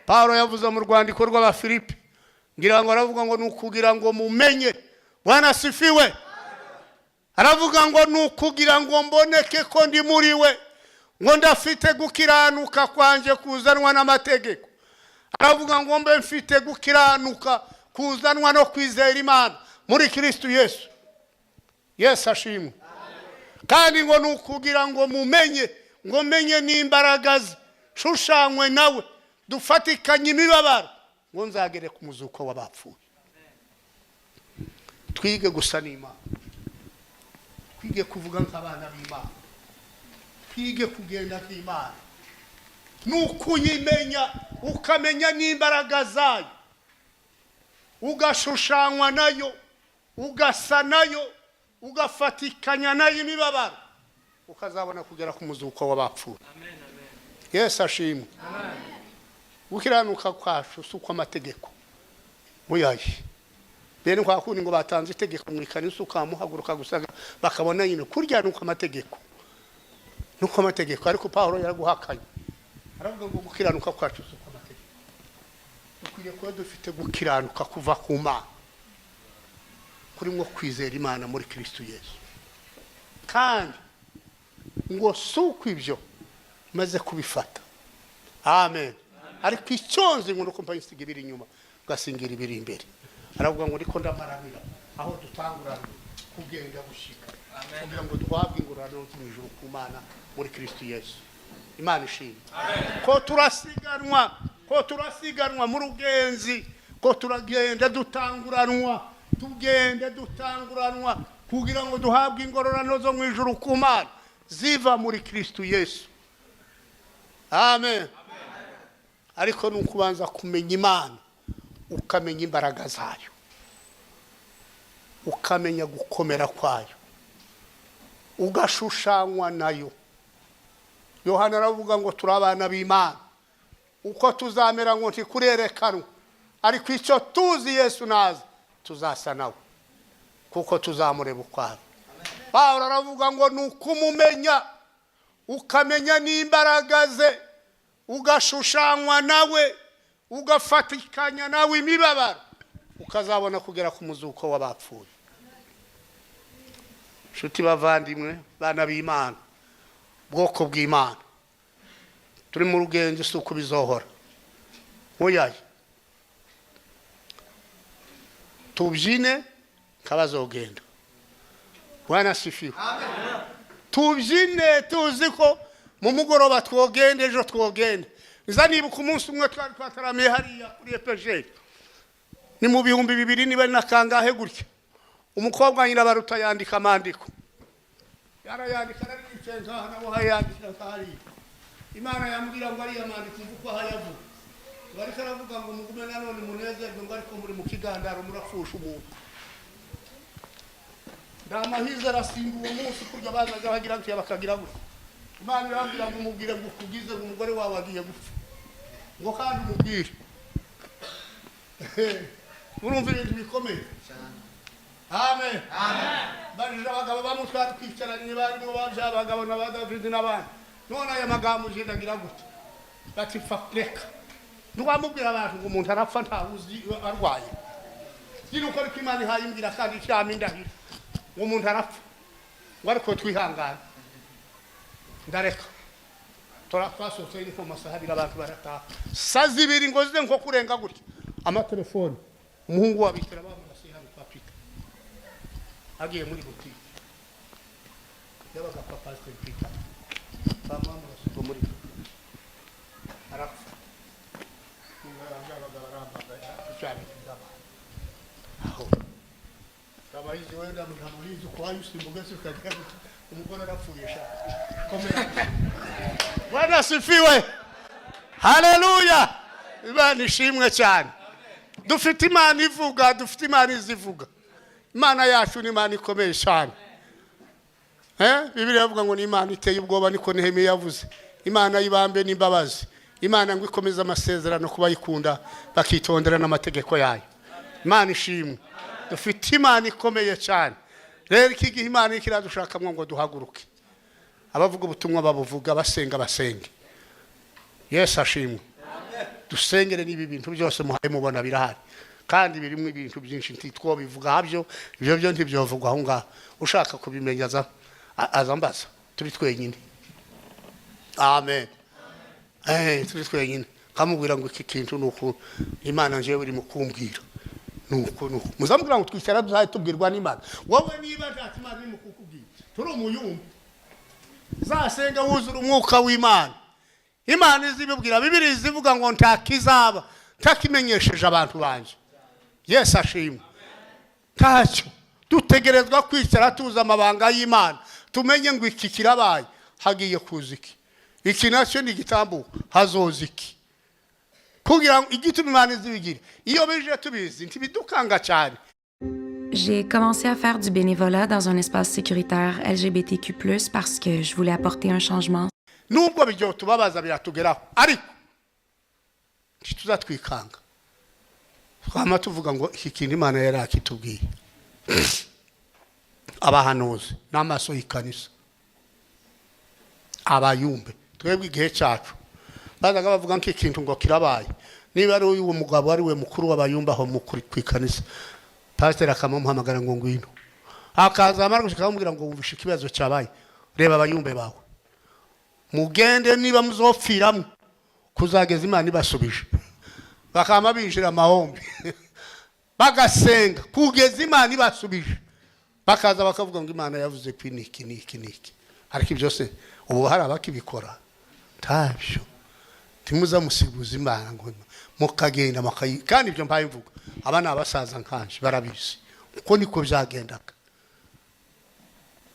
[SPEAKER 1] Pawulo yavuze mu rwandiko rw'Abafilipi, ngira ngo aravuga ngo nukugira ngo mumenye. Bwana asifiwe. Aravuga ngo nukugira ngo mboneke ko ndi muri we, ngo ndafite gukiranuka kwanje kuzanwa n'amategeko. Aravuga ngo mbe mfite gukiranuka kuzanwa no kwizera Imana muri Kristo Yesu. Yesu ashimwe. Kandi ngo nukugira ngo mumenye, ngo menye n'imbaraga ze, shushanywe nawe, dufatikanye imibabaro, ngo nzagere ku muzuko w'abapfuye. Twige gusa n'Imana, twige kuvuga nk'abana b'Imana, twige kugenda nk'Imana. Nukuyimenya ukamenya n'imbaraga zayo, ugashushanywa nayo, ugasa nayo, ugafatikanya nayo imibabaro, ukazabona kugera ku muzuko w'abapfuye. Amen. Yesu ashimwe. Amen. Gukiranuka kwacu si uko amategeko muyaye. Bene kwa kundi ngo batanze itegeko mu ikanisa ukamuhaguruka gusa bakabona nyine kurya nuko amategeko. Nuko amategeko, ariko Pawulo yaraguhakanye. Aravuga ngo gukiranuka kwacu si uko amategeko. Dukwiriye kuba dufite gukiranuka kuva ku Mana, kurimo kwizera Imana muri Kristo Yesu. Kandi ngo suko ibyo maze kubifata. Amen. Ariko icyonzi ngo nuko mpayisiga ibiri inyuma gasingira ibiri imbere. Aravuga ngo ndiko ndamaranira aho dutangurana kugenda gushika. Amen. Kugira ngo twabwe ingorano mu ijuru ku Mana muri Kristo Yesu. Imana ishimwe. Amen. Ko turasiganwa mu rugenzi, ko turagenda dutanguranwa, tugende dutanguranwa kugira ngo duhabwe ingororano zo mu ijuru ku Mana ziva muri Kristo Yesu. Amen. Ariko nukubanza kumenya Imana, ukamenya imbaraga zayo, ukamenya gukomera kwayo, ugashushanywa nayo. Yohana aravuga ngo turabana b'Imana, uko tuzamera ngo ntikurerekanwa, ariko icyo tuzi Yesu naza tuzasa nawe, kuko tuzamureba ukwayo. Pawulo aravuga ngo nukumumenya, ukamenya n'imbaraga ze, ugashushanywa nawe, ugafatikanya nawe imibabaro, ukazabona kugera ku muzuko w'abapfuye. Nshuti bavandimwe, bana b'Imana, bwoko bw'Imana, turi mu rugendo si uko bizohora. Oyaye tubyine kabazogenda. Bwana asifiwe. Tubyine tuzi ko mu mugoroba twogende, ejo twogende, nibuka umunsi umwe twari twataramiye hariya kuri EPG ni mu 2000 niba na kangahe gutya umukobwa nyina baruta yandika amandiko yarayandika ari icenga hano hayandika hari Imana yambwira ngo ari amandiko mvuko hayavuga bari karavuga ngo mugume nanone munezerwe ngo ariko muri mu kigandaro murafusha umuntu ndamahize arasimbuye umunsi kurya bazaga bagira ngo bakagira gutya Imana yambwira ngo umubwire ngo kugize umugore wawe agiye gupfa ngo kandi umubwire urumva ibintu bikomeye amen amen bari abagabo bamutwara kwicaranye barimo baje abagabo na David n'abandi none aya magambo jindagira gute bati fakreka ntiwamubwira abantu ngo umuntu arapfa ntabuzi arwaye kino ko Imana ihayimbira kandi cyame ndahira ngo umuntu arapfa ngo ariko twihangana ndareka twasose ni ko masahabira abantu barataha sazi ibiri ngo zize nko kurenga gutya amatelefone umuhungu wabikira bamugasiha bapita agiye muri butike yabaga kwa Pastor Peter bamama basuko muri arapfa ngabaga barambaga cyane ndaba aho abayizi wenda muhamurizo kwa yusimbuga sikagira umugore arapfuye sha komera Bwana sifiwe haleluya Imana ishimwe cyane dufite Imana ivuga dufite Imana izivuga Imana yacu ni Imana ikomeye cyane Bibiliya ivuga ngo ni Imana iteye ubwoba niko Nehemiya yavuze Imana yibambe n'imbabazi Imana ngo ikomeza amasezerano kubayikunda bakitondera n'amategeko yayo Imana ishimwe dufite Imana ikomeye cyane rero iki gihe Imana ikiradushakamwe ngo duhaguruke abavuga ubutumwa babuvuga basenga basenge Yesu ashimwe dusengere nibi bintu byose muhaye mubona birahari kandi birimo ibintu byinshi ntitwo bivuga habyo ibyo ntibyovugwa aho ngaho ushaka kubimenya azambaza turi twenyine amen turi twenyine kamubwira ngo iki kintu nuko Imana nje uri mukumbwira nuko muzamubwira ngo twicara duhaye tubwirwa n'Imana wowe niba ntati Imana iri mukukubwira turi umuyumba zasenga wuzura umwuka w'Imana Imana izibibwira Bibiliya izivuga ngo ntakizaba takimenyesheje abantu banje Yesu ashimwe ntacyo dutegerezwa kwicara tuza amabanga y'Imana tumenye ngo iki kirabaye hagiye kuziki iki nacyo ni gitambuka hazoziki kugira ngo igituma Imana izibigire iyo bije tubizi ntibidukanga cyane.
[SPEAKER 2] J'ai commencé à faire du bénévolat dans un espace sécuritaire LGBTQ+, parce que je voulais apporter un changement.
[SPEAKER 1] Nubwo bijyo tubabaza biratugeraho ariko ntituzatwikanga twama tuvuga ngo iki kintu Imana yarakitubwiye abahanuzi n'amaso y'ikanisa abayumbe twebwe igihe cyacu bazaga bavuga ngo iki kintu ngo kirabaye niba ari uyu mugabo ari we mukuru w'abayumba aho mukuri kwikanisa pastor akamuhamagara ngo ngwino akaza amara gushika amubwira ngo wumvishe ikibazo cyabaye reba abayumbe bawe mugende niba muzopfiramo kuzageza Imana ibasubije bakama binjira amahombe bagasenga kugeza Imana ibasubije bakaza bakavuga ngo Imana yavuze ko niki ariko byose ubu hari abakibikora tabyo timuza musiguza Imana ngo mukagenda kandi ibyo mpaye mvuga abana abasaza nkanje barabizi uko niko byagendaga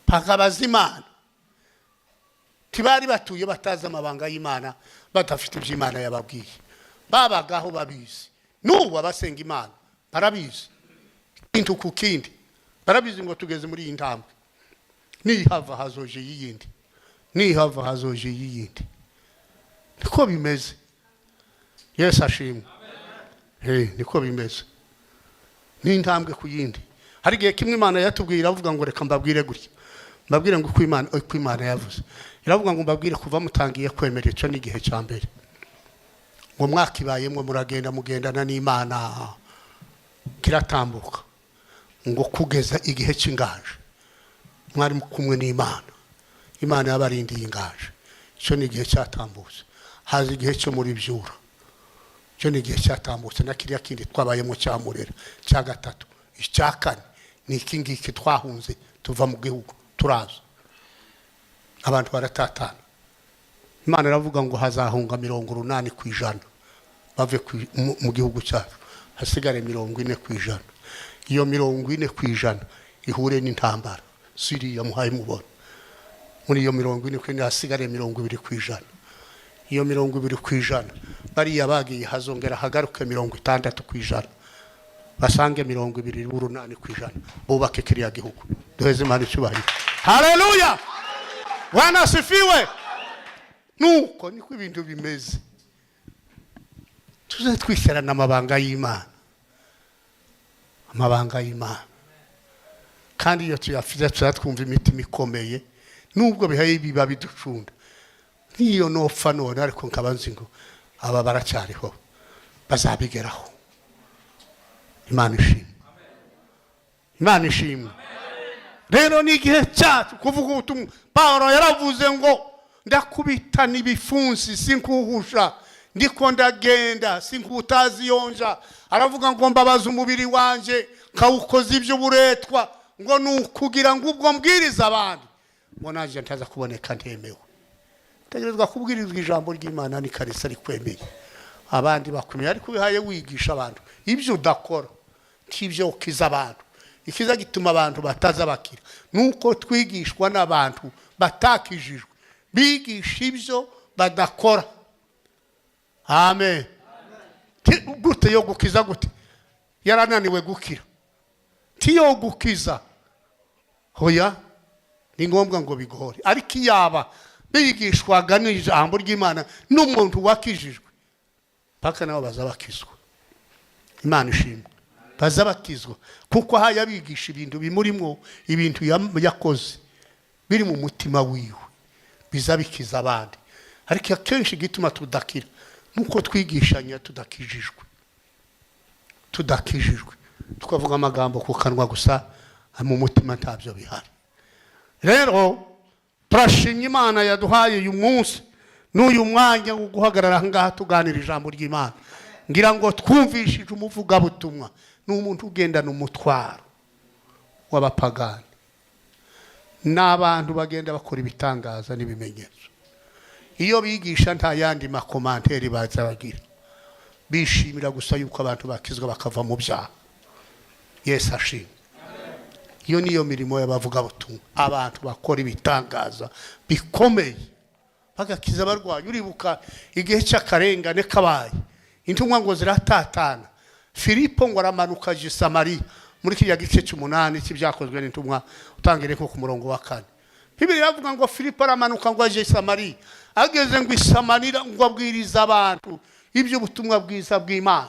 [SPEAKER 1] pakabaza Imana tibari batuye bataza amabanga y'Imana badafite iby'Imana yababwiye babagaho babizi n'ubu abasenga Imana barabizi kintu ku kindi barabizi ngo tugeze muri iyi ntambwe nihava hazoje yiyindi niko bimeze Yesu ashimwe niko bimeze ni intambwe ku yindi hari gihe kimwe Imana yatubwira avuga ngo reka mbabwire gutya mbabwire ngo uko Imana yavuze iravuga ngo mbabwire kuva mutangiye kwemera icyo n'igihe cya mbere ngo mwakibayemwe muragenda mugendana n'Imana kiratambuka ngo kugeza igihe cy'ingaje mwari kumwe n'Imana Imana yabarindiye ingaje icyo n'igihe cyatambutse haza igihe cyo muri byura icyo n'igihe cyatambutse na kiriya kindi twabayemo cyamurera cya gatatu icya kane ni iki ngiki twahunze tuva mu gihugu turaza abantu baratatana Imana iravuga ngo hazahunga 80% bave mu gihugu cyacu, hasigare 40%. Iyo 40% ihure n'intambara Siriya muhaye mubona. Muri iyo 40% hasigare 20%. Iyo 20% bariya bagiye hazongera hagaruke 60%. Basange 28% bubake kiriya gihugu. Duheze Imana icyubahiro. Haleluya! Bwana asifiwe. Nuko niko ibintu bimeze. Tuze twishyirana amabanga y'Imana. Amabanga y'Imana. Kandi iyo tuyafite twumva imitima ikomeye, nubwo bihaye biba biducunda. Niyo nopfa none ariko nkabanzi ngo aba baracyariho bazabigeraho. Imana ishimwe. Imana ishimwe. Rero ni igihe cyacu kuvuga ubutumwa. Paulo yaravuze ngo ndakubita nibifunsi sinkuhusha, ndiko ndagenda sinkubutazi yonja. Aravuga ngo mbabaza umubiri wanje kawukoze ibyo buretwa, ngo nukugira ngo ubwo mbwiriza abandi ngo naje ntaza kuboneka ntemewe. Tegerezwa kubwirizwa ijambo ry'Imana ni karisa rikwemeye. Abandi bakumye ariko bihaye wigisha abantu ibyo udakora k'ibyo ukiza abantu. Ikiza gituma abantu bataza bakira nuko twigishwa n'abantu batakijijwe, bigisha ibyo badakora. Amen. Gute yo gukiza gute? Yarananiwe gukira. Tiyo gukiza hoya ni ngombwa ngo bigore. Ariko iyaba bigishwaga n'ijambo ry'Imana n'umuntu wakijijwe, paka nabo bazabakizwa. Imana ishimwe. Bazabatizwa kuko haya bigisha ibintu bimurimo, ibintu yakoze biri mu mutima wiwe bizabikiza abandi. Ariko akenshi gituma tudakira nuko twigishanya tudakijijwe. Tukavuga amagambo ku kanwa gusa, mu mutima ntabyo bihari. Rero turashimye Imana yaduhaye uyu munsi n'uyu mwanya wo guhagarara ngaha tuganira ijambo ry'Imana. Ngira ngo twumvishije umuvuga butumwa n'umuntu ugendana umutwaro w'abapagani, n'abantu bagenda bakora ibitangaza n'ibimenyetso. Iyo bigisha nta yandi makomanteri bazabagira, bishimira gusa yuko abantu bakizwa bakava mu byaha. Yesu ashimwe. Iyo niyo mirimo y'abavuga butumwa, abantu bakora ibitangaza bikomeye bagakiza abarwayi. Uribuka igihe cy'akarengane kabaye, intumwa ngo ziratatana. Filipo ngo aramanuka aje Samariya muri kiriya gice cy'umunani cy'ibyakozwe n'intumwa, utangire nko ku murongo wa 4. Bibiliya iravuga ngo Filipo aramanuka ngo aje Samariya. Ageze ngo Samariya ngo abwiriza abantu ibyo butumwa bwiza bw'Imana.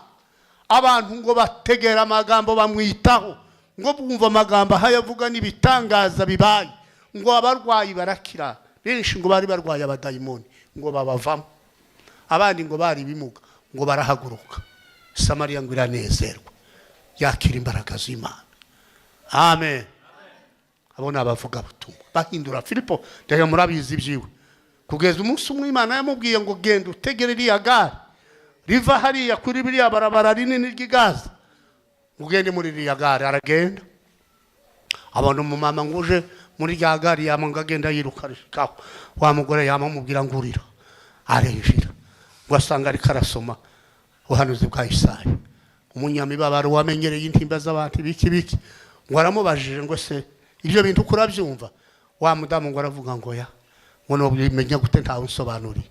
[SPEAKER 1] Abantu ngo bategera amagambo bamwitaho, ngo bumva amagambo hayavuga n'ibitangaza bibaye, ngo abarwayi barakira. Benshi ngo bari barwaye abadayimoni ngo babavamo, abandi ngo bari bimuga ngo barahaguruka. Samariya ngo iranezerwa, yakira imbaraga z'Imana. Amen. Abona abavuga butumwa bahindura. Filipo ndaye murabizi ibyiwe, kugeza umunsi umwe Imana yamubwiye ngo genda utegere iriya gare riva hariya kuri biriya barabara rinini ry'igaza, ugende muri iriya gare. Aragenda abona umumama nguje muri rya gare yamunga agenda yiruka, wa mugore yamamubwira ngurira. Arinjira ngo asanga ari karasoma ubuhanuzi bwa Isaya. Umunyamibabaro wamenyereye intimba z'abantu biki ngo aramubajije ngo se ibyo bintu kurabyumva? Wa mudamu ngo aravuga ngo ya, ngo no bimenya gute ntawe unsobanurira.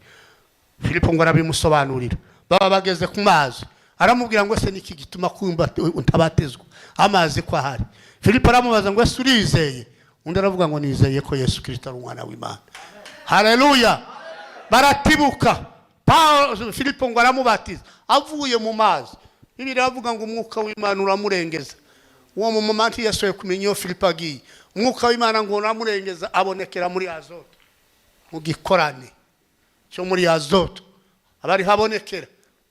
[SPEAKER 1] Filipo ngo arabimusobanurira. Baba bageze ku mazi, aramubwira ngo se niki gituma kumba utabatezwa amazi ko ahari? Filipo aramubaza ngo ese urizeye? Undi aravuga ngo nizeye ko Yesu Kristo ari umwana w'Imana. Haleluya. Baratibuka. Filipo ngo aramubatiza avuye mu mazi. Bibiliya iravuga ngo umwuka w'Imana uramurengeza. Uwo mu mamanti yasoye kumenya iyo Filipo agiye, umwuka w'Imana ngo uramurengeza, abonekera muri Azoto, mu gikorane cyo muri Azoto. Abari habonekera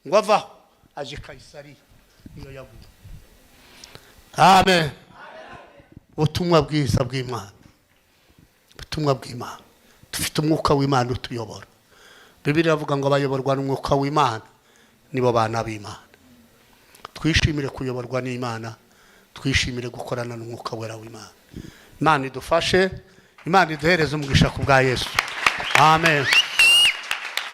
[SPEAKER 1] ngo avaho aje Kaisariya, niyo yavuye. Amen. Ubutumwa bwiza bw'Imana, ubutumwa bw'Imana. Dufite umwuka w'Imana utuyobora. Bibiliya iravuga ngo abayoborwa n'umwuka w'Imana nibo bana b'Imana. Twishimire kuyoborwa n'Imana, twishimire gukorana n'umwuka wera w'Imana. Imana idufashe, Imana iduhereze umugisha ku bwa Yesu. Amen.